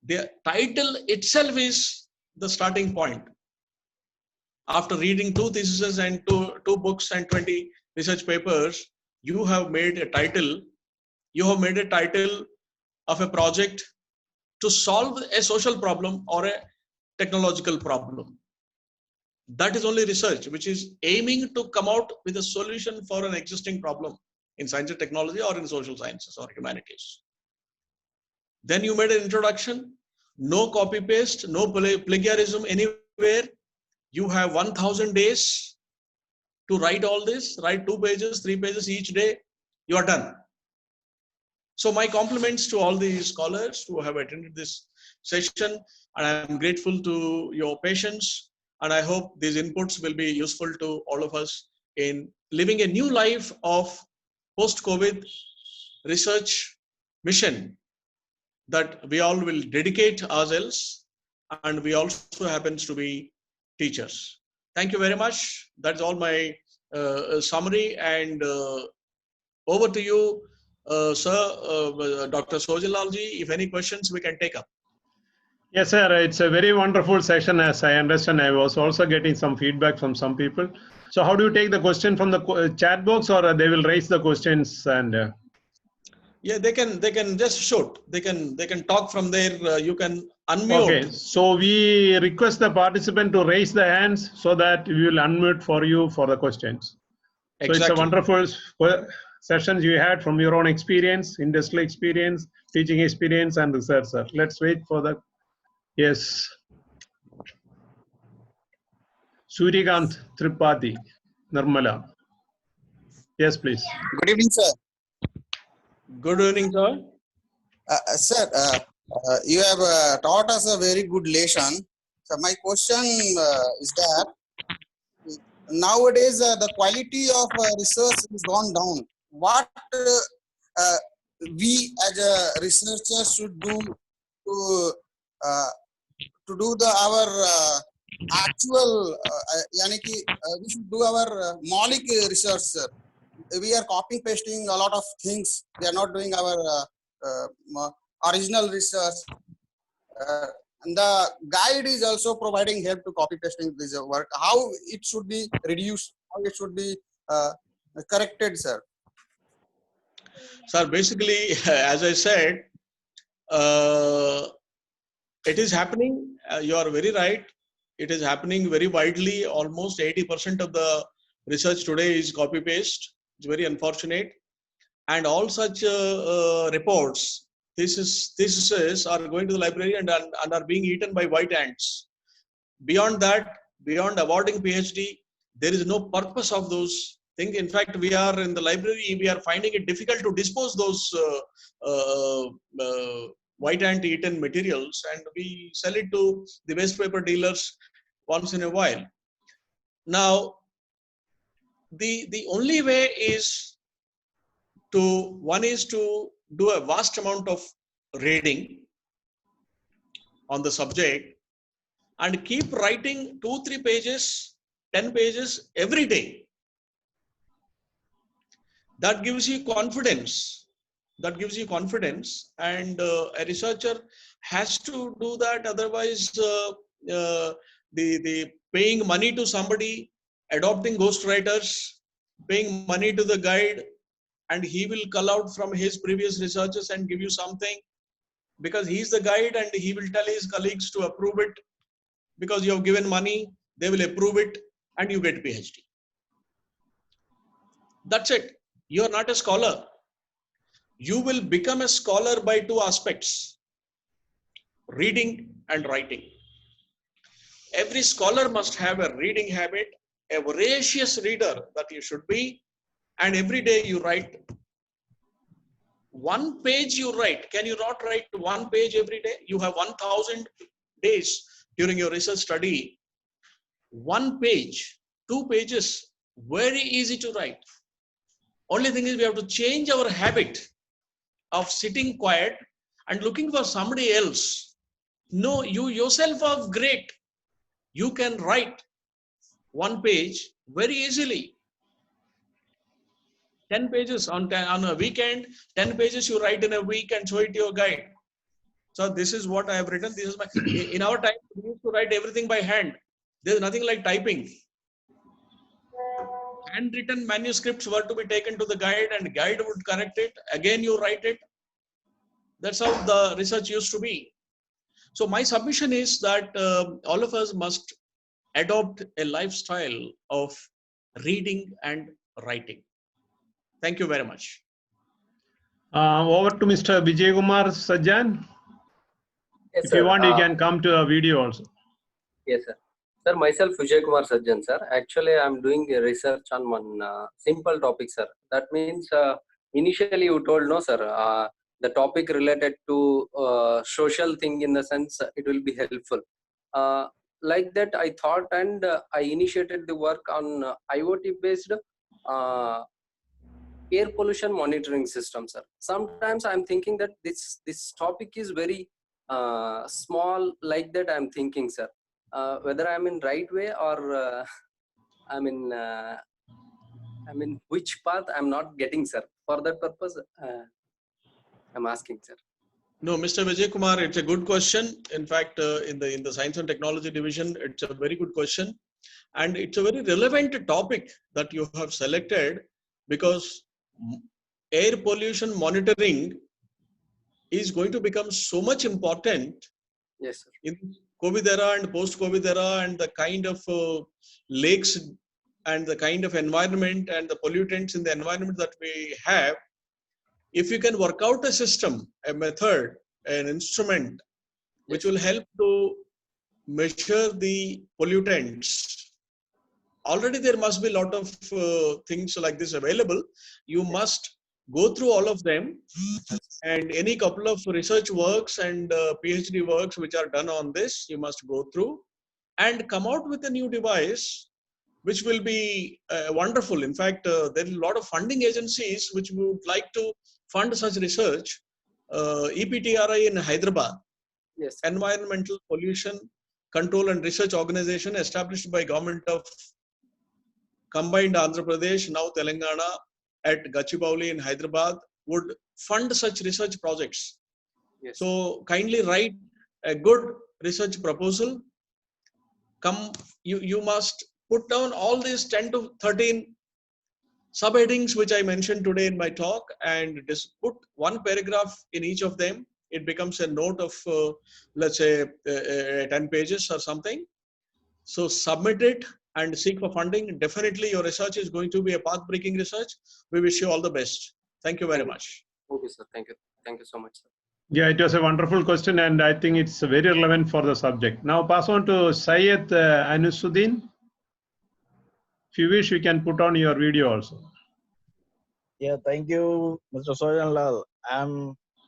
The title itself is the starting point. After reading 2 theses and two books and 20 research papers, you have made a title. You have made a title of a project to solve a social problem or a technological problem. That is only research, which is aiming to come out with a solution for an existing problem in science and technology or in social sciences or humanities. Then you made an introduction, no copy paste, no plagiarism anywhere. You have 1000 days to write all this, write 2 pages, 3 pages each day, you are done. So my compliments to all the scholars who have attended this session, and I am grateful to your patience, and I hope these inputs will be useful to all of us in living a new life of post-COVID research mission that we all will dedicate ourselves, and we also happens to be teachers. Thank you very much. That's all my summary, and over to you, sir, Dr. Sojan Lal ji. If any questions, we can take up. Yes, sir. It's a very wonderful session, as I understand. I was also getting some feedback from some people. So, how do you take the question from the chat box, or they will raise the questions and? Yeah, they can just shoot. They can talk from there. You can unmute. Okay, so we request the participant to raise the hands so that we will unmute for you for the questions. So Exactly. it's a wonderful sessions you had from your own experience, industrial experience, teaching experience, and research, sir. Let's wait for the yes. Suryakant Tripathi, Nirmala. Yes, please. Good evening, sir. Good evening, sir. Sir, you have taught us a very good lesson. So my question is that nowadays the quality of research has gone down. What we as a researcher should do to do our actual, we should do our maulic research, sir. We are copying pasting a lot of things. We are not doing our original research. And the guide is also providing help to copy pasting this work. How it should be reduced, how it should be corrected, sir. Sir, basically, as I said, it is happening. You are very right. It is happening very widely. Almost 80% of the research today is copy paste. It's very unfortunate. And all such reports, theses are going to the library and are being eaten by white ants. Beyond that, beyond awarding PhD, there is no purpose of those things. In fact, we are in the library, we are finding it difficult to dispose those white ant eaten materials, and we sell it to the waste paper dealers once in a while. Now, the only way is one is to do a vast amount of reading on the subject and keep writing 2-3 pages, 10 pages every day. That gives you confidence. That gives you confidence, and a researcher has to do that. Otherwise, the paying money to somebody, adopting ghostwriters, paying money to the guide, and he will cull out from his previous researches and give you something because he's the guide, and he will tell his colleagues to approve it because you have given money, they will approve it, and you get PhD. That's it. You are not a scholar. You will become a scholar by 2 aspects: reading and writing. Every scholar must have a reading habit, a voracious reader that you should be, and every day you write. 1 page you write. Can you not write 1 page every day? You have 1000 days during your research study. 1 page, 2 pages, very easy to write. Only thing is we have to change our habit of sitting quiet and looking for somebody else. No, you yourself are great. You can write 1 page very easily. 10 pages on a weekend, 10 pages you write in a week and show it to your guide. So this is what I have written. This is my, in our time, we used to write everything by hand. There's nothing like typing. Handwritten manuscripts were to be taken to the guide, and guide would correct it. Again, you write it. That's how the research used to be. So my submission is that all of us must adopt a lifestyle of reading and writing. Thank you very much. Over to Mr. Vijay Kumar Sajjan. Yes, If sir. you want, you can come to the video also. Yes, sir. Sir, myself Vijay Kumar Sajjan, sir. Actually, I'm doing a research on one simple topic, sir. That means initially you told no, sir. The topic related to social thing in the sense it will be helpful. Like that, I thought and I initiated the work on IoT based air pollution monitoring system, sir. Sometimes I'm thinking that this topic is very small. Like that, I'm thinking, sir. Whether I'm in right way or I'm in which path I'm not getting, sir. For that purpose, I'm asking, sir. No, Mr. Vijay Kumar, it's a good question. In fact, in the Science and Technology division, it's a very good question, and it's a very relevant topic that you have selected, because air pollution monitoring is going to become so much important. Yes, sir. In COVID era and post-COVID era, and the kind of lakes and the kind of environment and the pollutants in the environment that we have, if you can work out a system, a method, an instrument, which will help to measure the pollutants. Already there must be a lot of things like this available. You must go through all of them, and any couple of research works and PhD works which are done on this, you must go through and come out with a new device which will be wonderful. In fact, there are a lot of funding agencies which would like to fund such research. EPTRI in Hyderabad, Yes. Environmental Pollution Control and Research Organization, established by government of combined Andhra Pradesh, now Telangana, at Gachibowli in Hyderabad, would fund such research projects. Yes. So kindly write a good research proposal. You must put down all these 10 to 13 subheadings which I mentioned today in my talk, and just put one paragraph in each of them. It becomes a note of, let's say, 10 pages or something. So submit it and seek for funding. Definitely your research is going to be a path-breaking research. We wish you all the best. Thank you very much. Thank you, sir. Thank you. Thank you so much, sir. Yeah, it was a wonderful question, and I think it's very relevant for the subject. Now pass on to Syed Anusuddin. If you wish, you can put on your video also. Yeah, thank you, Mr. Sojan Lal.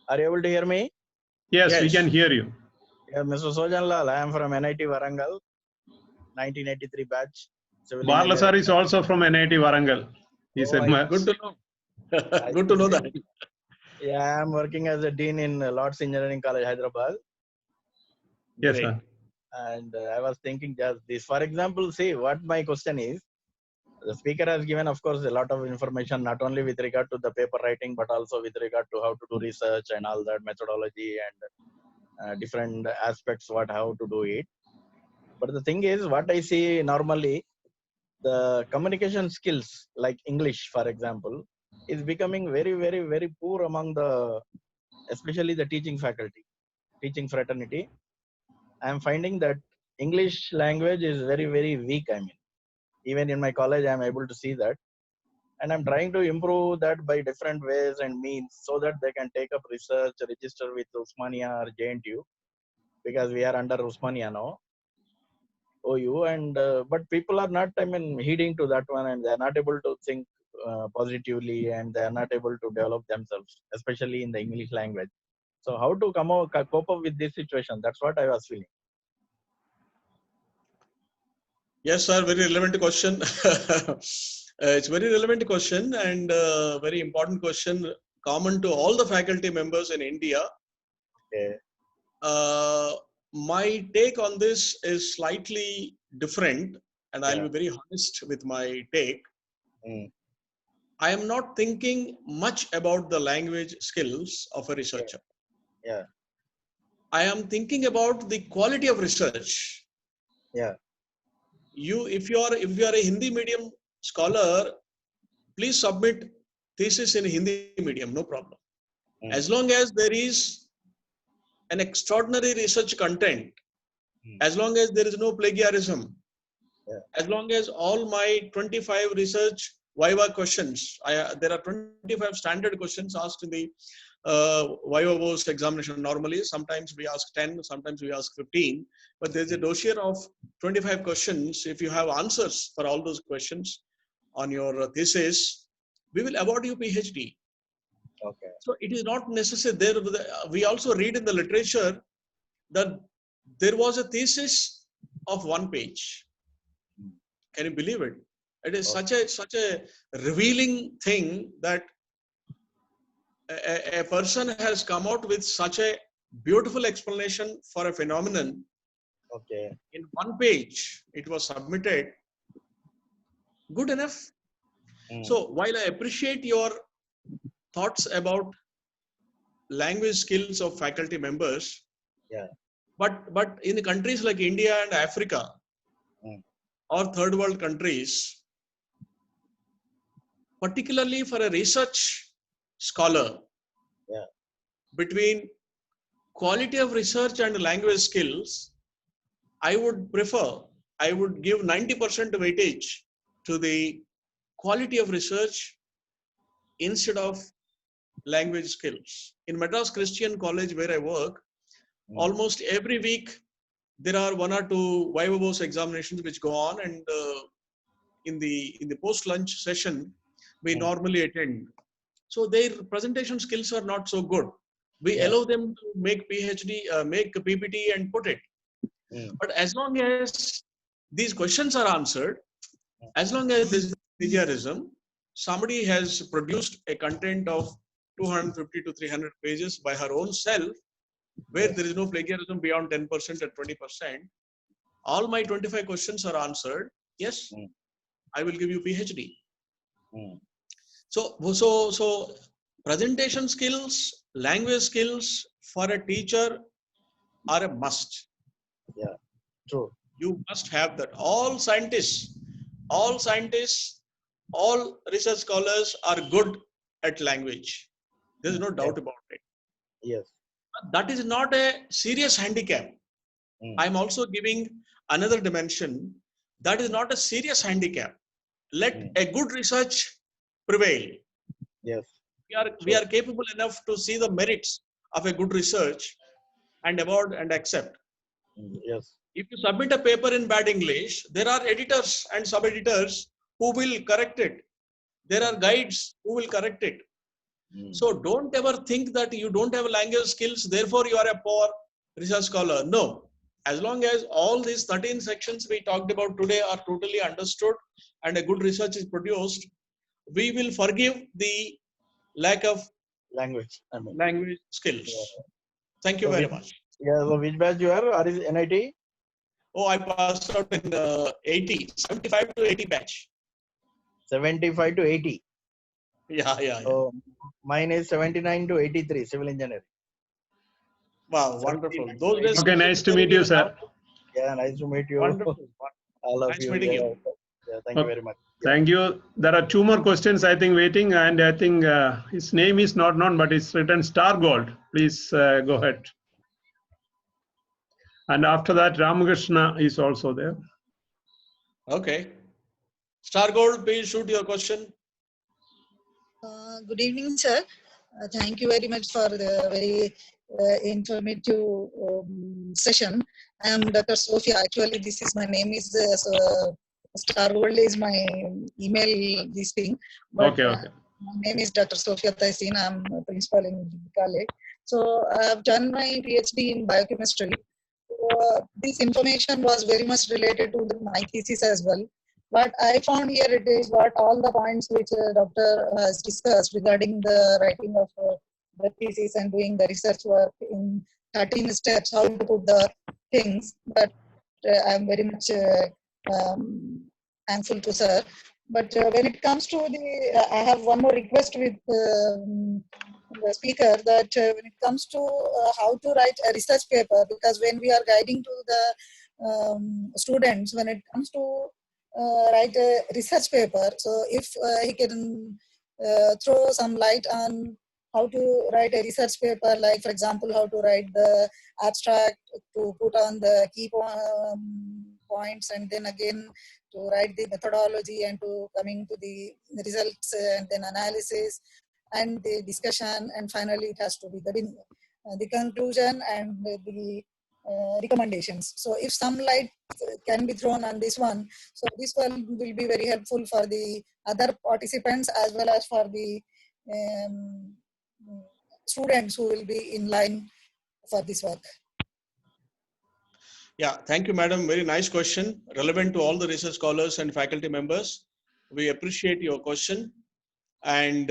Are you able to hear me? Yes, we can hear you. Yeah, Mr. Sojan Lal, I am from NIT Warangal, 1983 batch. Barla sir is also from NIT Warangal. He's a good to know. Good to know that. Yeah, I am working as a dean in Lord's Engineering College, Hyderabad. Yes, sir. And I was thinking just this. For example, see what my question is. The speaker has given, of course, a lot of information, not only with regard to the paper writing, but also with regard to how to do research and all that methodology and different aspects, how to do it. But the thing is, what I see normally, the communication skills, like English, for example, is becoming very, very, very poor among especially the teaching faculty, teaching fraternity. I am finding that English language is very, very weak. I mean, even in my college, I am able to see that. And I'm trying to improve that by different ways and means so that they can take up research, register with Usmania or JNTU, because we are under Usmania now, OU. And but people are not, heeding to that one, and they are not able to think positively, and they are not able to develop themselves, especially in the English language. So how to cope up with this situation? That's what I was feeling. Yes, sir. Very relevant question. It's very relevant question and very important question, common to all the faculty members in India. Okay. My take on this is slightly different, and I'll be very honest with my take. I am not thinking much about the language skills of a researcher. Yeah. I am thinking about the quality of research. Yeah. If you are a Hindi medium scholar, please submit thesis in Hindi medium, no problem. As long as there is an extraordinary research content, as long as there is no plagiarism, Yeah. As long as all my 25 research Viva questions, there are 25 standard questions asked in the Viva Voce examination normally. Sometimes we ask 10, sometimes we ask 15, but there's a dossier of 25 questions. If you have answers for all those questions on your thesis, we will award you PhD. Okay. So it is not necessary. There, we also read in the literature that there was a thesis of 1 page. Can you believe it? It is such a revealing thing that a person has come out with such a beautiful explanation for a phenomenon. Okay. In 1 page, it was submitted. Good enough. So while I appreciate your thoughts about language skills of faculty members, Yeah. but in the countries like India and Africa or third world countries, particularly for a research scholar, Yeah. between quality of research and language skills, I would give 90% weightage to the quality of research instead of language skills. In Madras Christian College where I work, almost every week there are 1 or 2 Viva Voce examinations which go on, and in the post lunch session we normally attend. So their presentation skills are not so good. We allow them to make PhD, make PPT and put it. But as long as these questions are answered, as long as this plagiarism, somebody has produced a content of 250 to 300 pages by her own self, where there is no plagiarism beyond 10% or 20%, all my 25 questions are answered. Yes, I will give you PhD. So presentation skills, language skills for a teacher are a must. Yeah. True. You must have that. All scientists, all research scholars are good at language. There's no doubt about it. Yes. But that is not a serious handicap. I'm also giving another dimension. That is not a serious handicap. Let a good research prevail. Yes. We are capable enough to see the merits of a good research and award and accept. Yes. If you submit a paper in bad English, there are editors and sub-editors who will correct it. There are guides who will correct it. So don't ever think that you don't have language skills, therefore you are a poor research scholar. No. As long as all these 13 sections we talked about today are totally understood and a good research is produced, we will forgive the lack of Language. language skills. Thank you So very much. Yeah. So which batch you are? Or is NIT? Oh, I passed out in 75 to 80 batch. 75 to 80. Yeah. So mine is 79 to 83, civil engineering. Wow, wonderful. Those days. Okay, nice to meet you, sir. Yeah, nice to meet you. Wonderful. All of Nice you. meeting you. Yeah, thank you very much. Thank you. There are 2 more questions, I think, waiting, and I think his name is not known, but it's written Star Gold. Please go ahead. And after that, Ramakrishna is also there. Okay. Star Gold, please shoot your question. Good evening, sir. Thank you very much for the very informative session. I am Dr. Sophia. Actually, this is my name is Star World is my email this thing. But, Okay. my name is Dr. Sophia Taisin. I'm a principal in college. So I have done my PhD in biochemistry. This information was very much related to my thesis as well. But I found here it is what all the points which doctor has discussed regarding the writing of the thesis and doing the research work in 13 steps, how to put the things. But I'm very much thankful to sir. But when it comes to the, I have one more request with the speaker that when it comes to how to write a research paper, because when we are guiding to the students, when it comes to write a research paper, so if he can throw some light on how to write a research paper, like for example, how to write the abstract, to put on the key points, and then again to write the methodology and to coming to the results and then analysis and the discussion, and finally it has to be the conclusion and the recommendations. So if some light can be thrown on this one, so this one will be very helpful for the other participants as well as for the students who will be in line for this work. Yeah, thank you, madam. Very nice question, relevant to all the research scholars and faculty members. We appreciate your question, and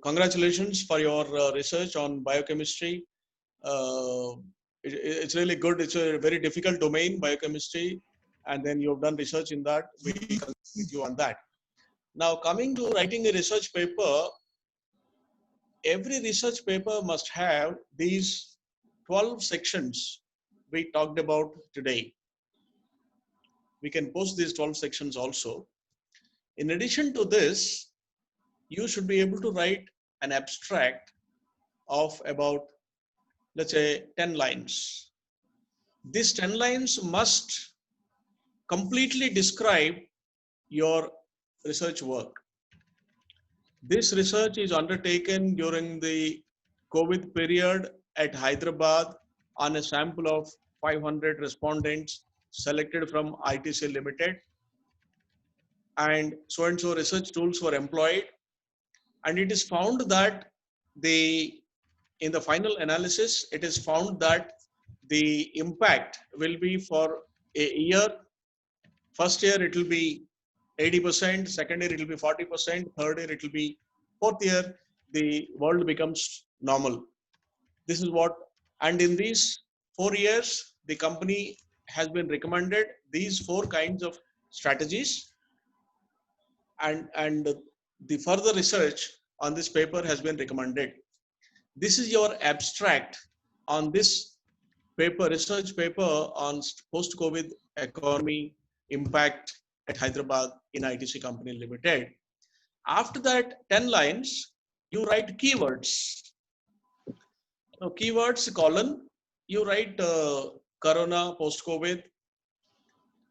congratulations for your research on biochemistry. It's really good. It's a very difficult domain, biochemistry, and then you've done research in that. We congratulate you on that. Now, coming to writing a research paper, every research paper must have these 12 sections we talked about today. We can post these 12 sections also. In addition to this, you should be able to write an abstract of about, let's say, 10 lines. These 10 lines must completely describe your research work. This research is undertaken during the COVID period at Hyderabad on a sample of 500 respondents selected from ITC Limited, and so research tools were employed, and it is found that in the final analysis, it is found that the impact will be for a year. First year it will be 80%, second year it will be 40%, third year it will be, fourth year the world becomes normal. This is what, and in these 4 years, the company has been recommended these 4 kinds of strategies, and the further research on this paper has been recommended. This is your abstract on this paper, research paper on post-COVID economy impact at Hyderabad in ITC Company Limited. After that 10 lines, you write keywords. So keywords colon, you write corona, post-COVID,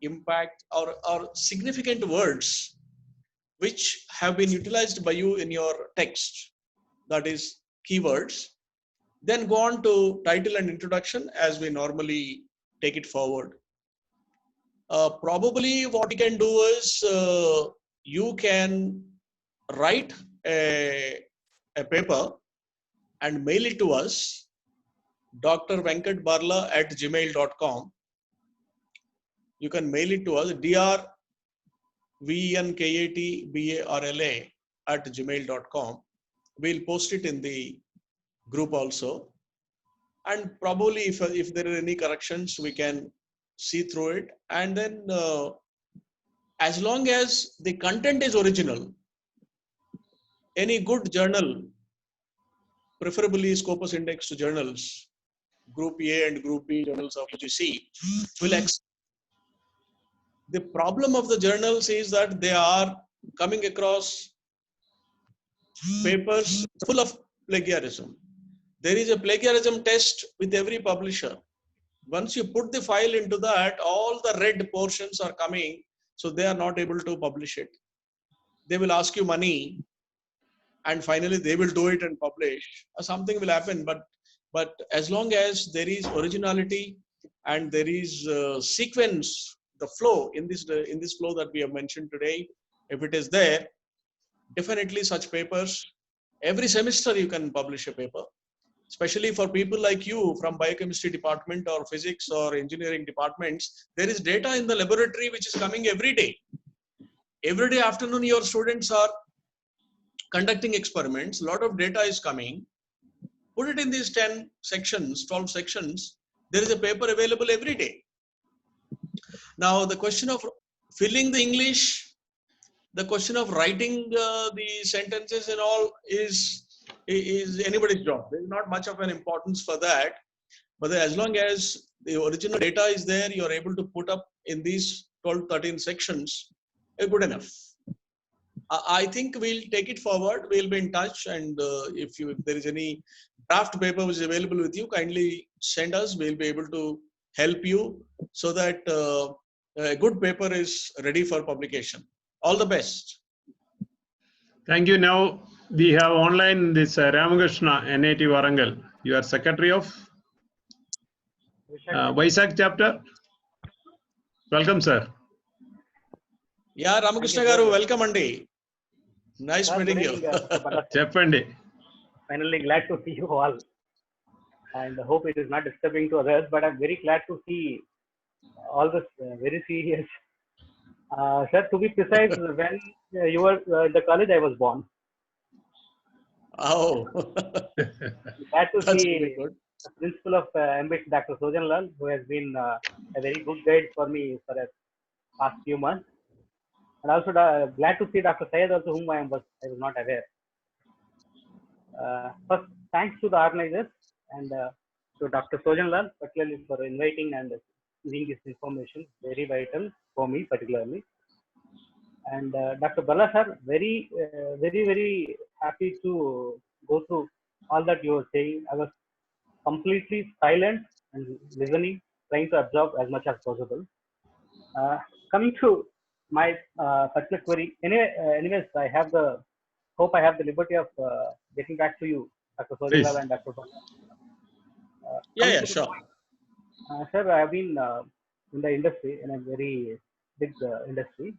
impact, or significant words which have been utilized by you in your text, that is keywords. Then go on to title and introduction as we normally take it forward. Probably what you can do is you can write a paper and mail it to us, drvenkatbarla@gmail.com. You can mail it to us, drvenkatbarla@gmail.com. We'll post it in the group also. And probably if there are any corrections, we can see through it. And then as long as the content is original, any good journal, preferably Scopus Index journals, Group A and Group B journals of UGC, will accept. The problem of the journals is that they are coming across papers full of plagiarism. There is a plagiarism test with every publisher. Once you put the file into that, all the red portions are coming, so they are not able to publish it. They will ask you money, and finally they will do it and publish. Something will happen, but as long as there is originality and there is sequence, the flow in this flow that we have mentioned today, if it is there, definitely such papers, every semester you can publish a paper. Especially for people like you from biochemistry department or physics or engineering departments, there is data in the laboratory which is coming every day. Every day afternoon, your students are conducting experiments. A lot of data is coming. Put it in these 10 sections, 12 sections. There is a paper available every day. Now, the question of filling the English, the question of writing the sentences and all is anybody's job. There is not much of an importance for that. But as long as the original data is there, you are able to put up in these 12, 13 sections, good enough. I think we'll take it forward. We'll be in touch. And if there is any draft paper which is available with you, kindly send us. We'll be able to help you so that a good paper is ready for publication. All the best. Thank you. Now we have online this Ramakrishna, NIT Warangal. You are secretary of IQAC chapter. Welcome, sir. Yeah, Ramakrishna garu, welcome Andi. Nice meeting you. Cheppandi. Finally, glad to see you all. And I hope it is not disturbing to others, but I'm very glad to see all this very serious. Sir, to be precise, when you were in the college, I was born. Oh, Glad to that's see very good. the principal of MBITS, Dr. Sojan Lal, who has been a very good guide for me for the past few months. And also glad to see Dr. Syed also, whom I was not aware. First, thanks to the organizers and to Dr. Sojan Lal, particularly for inviting and giving this information, very vital for me particularly. And Dr. Barla sir, very happy to go through all that you were saying. I was completely silent and listening, trying to absorb as much as possible. Coming to my particular query, anyways, I have the hope I have the liberty of getting back to you, Dr. Sojan Lal and Dr. Barla. Yeah, sure. Sir, I have been in the industry, in a very big industry.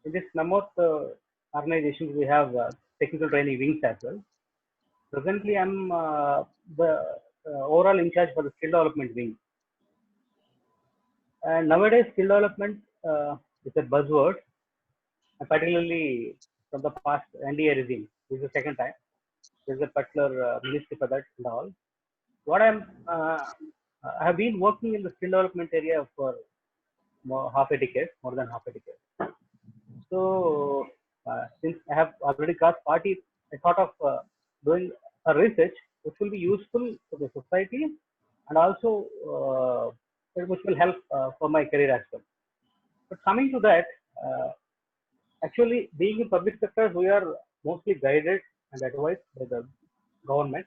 In this number of organizations, we have technical training wings as well. Presently, I'm the overall in charge for the skill development wing. And nowadays, skill development is a buzzword, particularly from the past NDA regime. This is the second time. There's a particular ministry for that and all. What I have been working in the skill development area for more than half a decade. So since I have already got 40, I thought of doing a research which will be useful for the society and also which will help for my career as well. But coming to that, actually being in public sectors, we are mostly guided and advised by the government,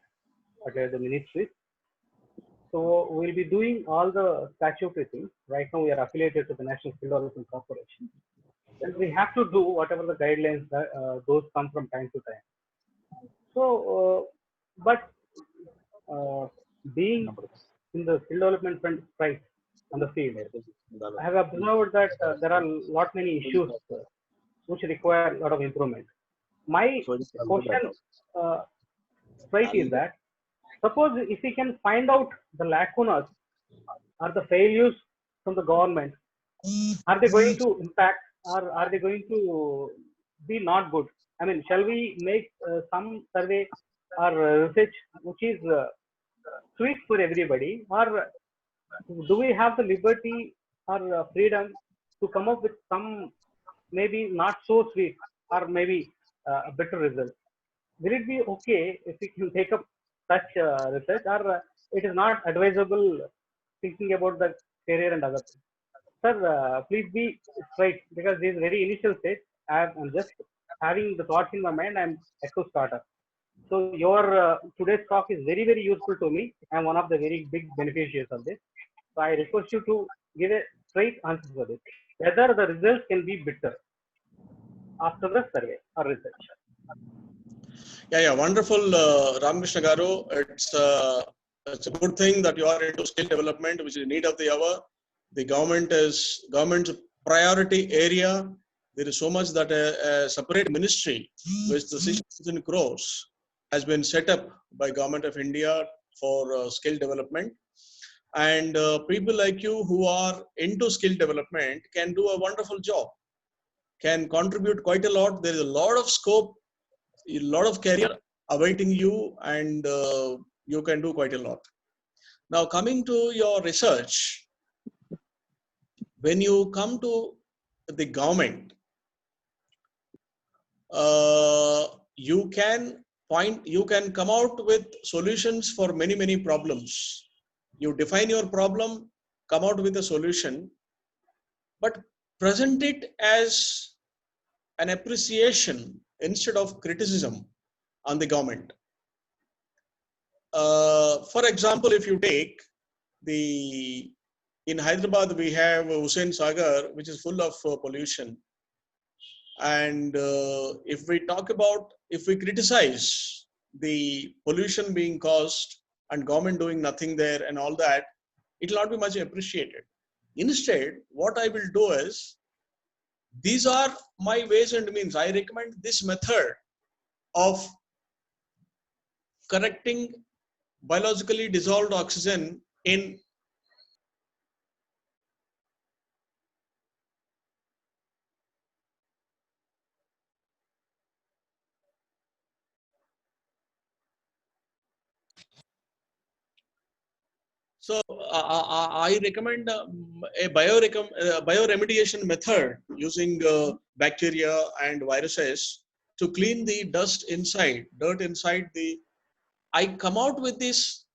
by the ministries. So we'll be doing all the statutory things. Right now we are affiliated to the National Skill Development Corporation. And we have to do whatever the guidelines those come from time to time. So, but being in the skill development front right on the field, I have observed that there are many issues which require a lot of improvement. My question straight is that suppose if we can find out the lacunas or the failures from the government, are they going to impact or are they going to be not good? I mean, shall we make some survey or research which is sweet for everybody, or do we have the liberty or freedom to come up with some maybe not so sweet or maybe a better result? Will it be okay if we can take up such research, or it is not advisable thinking about the career and other things? Sir, please be straight because this is very initial stage. I'm just having the thoughts in my mind. I'm yet to start up. So your today's talk is very useful to me. I'm one of the very big beneficiaries of this. So I request you to give a straight answer for this. Whether the results can be better after the survey or research. Yeah, wonderful, Ramakrishna garu. It's a good thing that you are into skill development, which is need of the hour. The government's priority area. There is so much that a separate ministry, which the 6,000 crores has been set up by Government of India for skill development. And people like you who are into skill development can do a wonderful job, can contribute quite a lot. There is a lot of scope, a lot of career awaiting you, and you can do quite a lot. Now, coming to your research, when you come to the government, you can come out with solutions for many problems. You define your problem, come out with a solution, but present it as an appreciation instead of criticism on the government. For example, if you take the In Hyderabad, we have Hussain Sagar, which is full of pollution. And if we criticize the pollution being caused and government doing nothing there and all that, it will not be much appreciated. Instead, what I will do is, these are my ways and means. I recommend this method of correcting biologically dissolved oxygen in So I recommend a bioremediation method using bacteria and viruses to clean the dirt inside the. I come out with this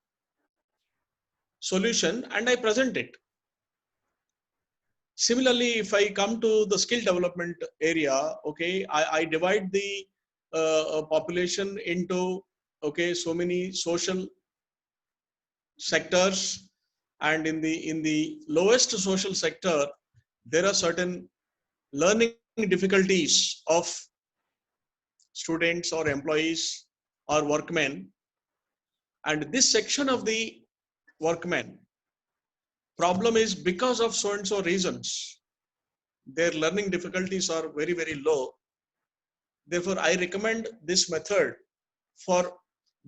solution and I present it. Similarly, if I come to the skill development area, okay, I divide the population into so many social sectors, and in the lowest social sector there are certain learning difficulties of students or employees or workmen, and this section of the workmen problem is because of so and so reasons their learning difficulties are very, very low. Therefore, I recommend this method for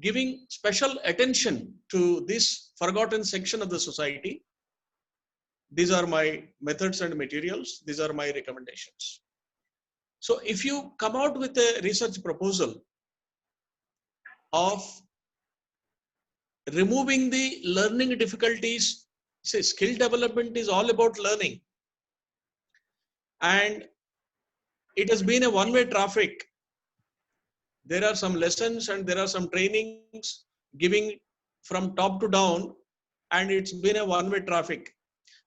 giving special attention to this forgotten section of the society. These are my methods and materials. These are my recommendations. So if you come out with a research proposal of removing the learning difficulties, say skill development is all about learning, and it has been a one-way traffic. There are some lessons and there are some trainings giving from top to down, and it's been a one-way traffic.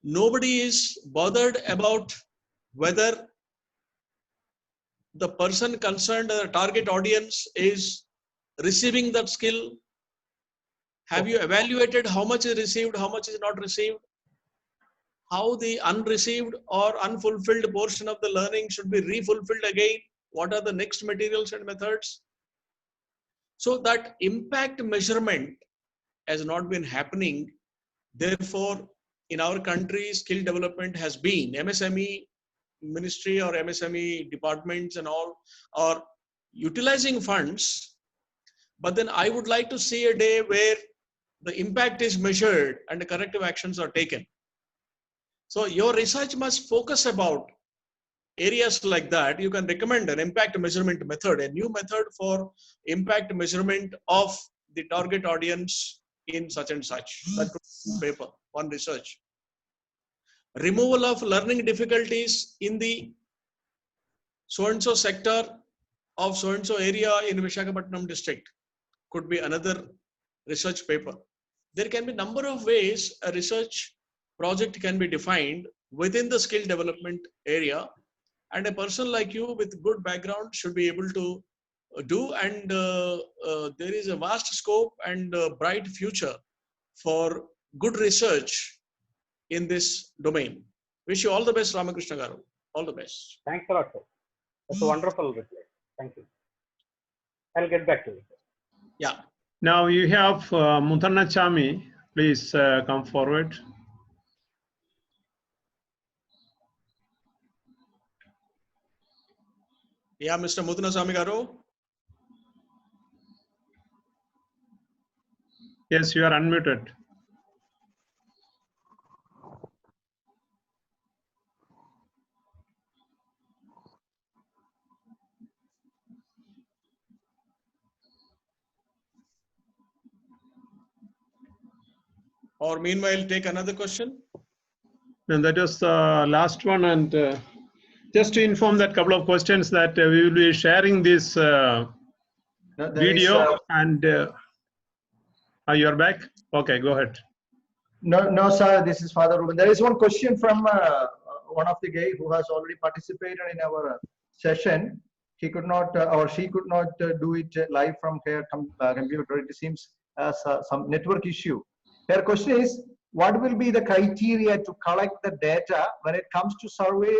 Nobody is bothered about whether the person concerned, the target audience, is receiving that skill. Have you evaluated how much is received, how much is not received? How the unreceived or unfulfilled portion of the learning should be refulfilled again? What are the next materials and methods? So that impact measurement has not been happening. Therefore, in our country, skill development has been, MSME ministry or MSME departments and all are utilizing funds. But then I would like to see a day where the impact is measured and the corrective actions are taken. So your research must focus about areas like that. You can recommend an impact measurement method, a new method for impact measurement of the target audience in such and such. That could be one paper, one research. Removal of learning difficulties in the so-and-so sector of so-and-so area in Visakhapatnam district could be another research paper. There can be a number of ways a research project can be defined within the skill development area, and a person like you with good background should be able to do, and there is a vast scope and bright future for good research in this domain. Wish you all the best, Ramakrishna Garu. All the best. Thanks a lot, sir. That's a wonderful reply. Thank you. I'll get back to you. Yeah. Now you have Muthannachami. Please come forward. Yeah, Mr. Muthannachami Garu. Yes, you are unmuted. Or meanwhile, take another question. And that was the last one. And just to inform that couple of questions that we will be sharing this video. And you are back? Okay, go ahead. No, sir. This is Father Ruben. There is one question from one of the guy who has already participated in our session. He could not or she could not do it live from her computer. It seems as some network issue. Her question is: what will be the criteria to collect the data when it comes to survey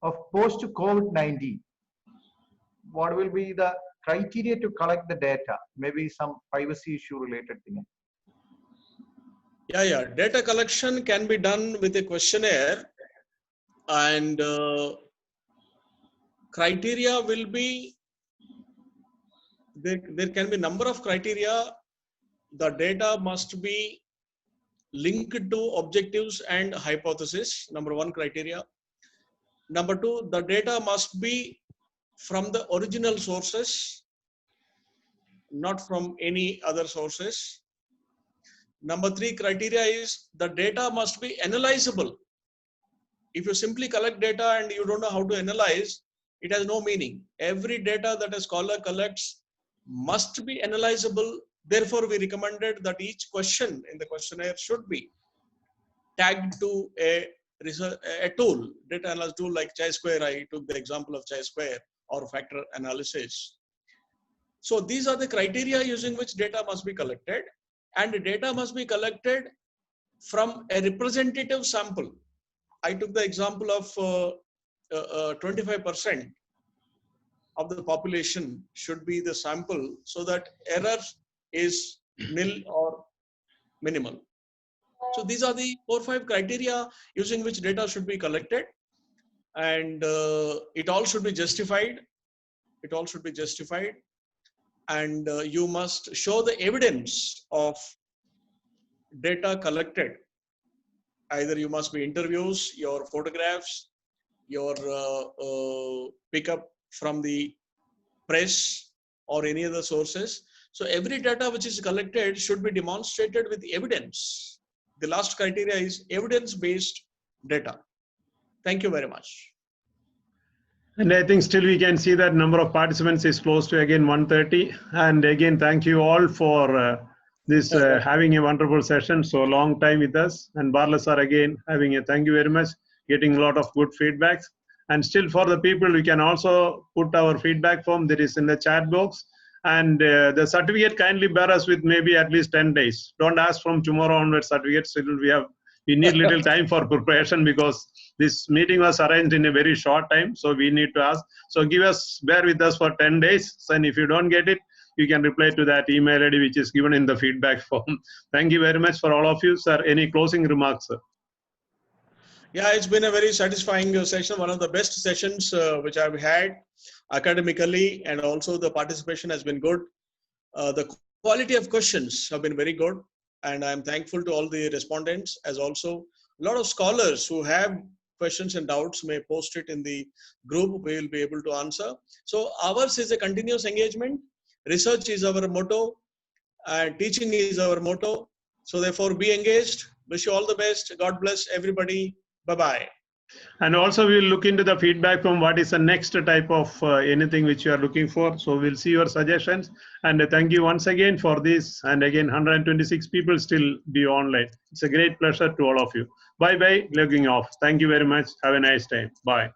of post-COVID-19? What will be the criteria to collect the data? Maybe some privacy issue related thing. Yeah. Data collection can be done with a questionnaire, and criteria will be, there can be number of criteria. The data must be linked to objectives and hypothesis, number one criteria. Number two, the data must be from the original sources, not from any other sources. Number three criteria is the data must be analyzable. If you simply collect data and you don't know how to analyze, it has no meaning. Every data that a scholar collects must be analyzable. Therefore, we recommended that each question in the questionnaire should be tagged to a tool, data analysis tool like chi-square. I took the example of chi-square or factor analysis. So these are the criteria using which data must be collected, and the data must be collected from a representative sample. I took the example of 25% of the population should be the sample, so that error is nil or minimal. So these are the 4 or 5 criteria using which data should be collected, and it all should be justified. It all should be justified, and you must show the evidence of data collected. Either you must be interviews, your photographs, your pickup from the press or any other sources. So every data which is collected should be demonstrated with evidence. The last criteria is evidence-based data. Thank you very much. And I think still we can see that number of participants is close to again 130. And again, thank you all for this having a wonderful session. So long time with us. And Barla sir again having a thank you very much, getting a lot of good feedbacks. And still for the people, we can also put our feedback form that is in the chat box. And the certificate kindly bear us with maybe at least 10 days. Don't ask from tomorrow onward certificates. We need little time for preparation because this meeting was arranged in a very short time. So we need to ask. So bear with us for 10 days. And if you don't get it, you can reply to that email ID which is given in the feedback form. Thank you very much for all of you, sir. Any closing remarks, sir? Yeah, it's been a very satisfying session. One of the best sessions which I've had academically, and also the participation has been good. The quality of questions have been very good, and I'm thankful to all the respondents, as also a lot of scholars who have questions and doubts may post it in the group. We will be able to answer. So ours is a continuous engagement. Research is our motto, and teaching is our motto. So therefore, be engaged. Wish you all the best. God bless everybody. Bye-bye. And also we'll look into the feedback from what is the next type of anything which you are looking for. So we'll see your suggestions. And thank you once again for this. And again, 126 people still be online. It's a great pleasure to all of you. Bye-bye, logging off. Thank you very much. Have a nice time. Bye.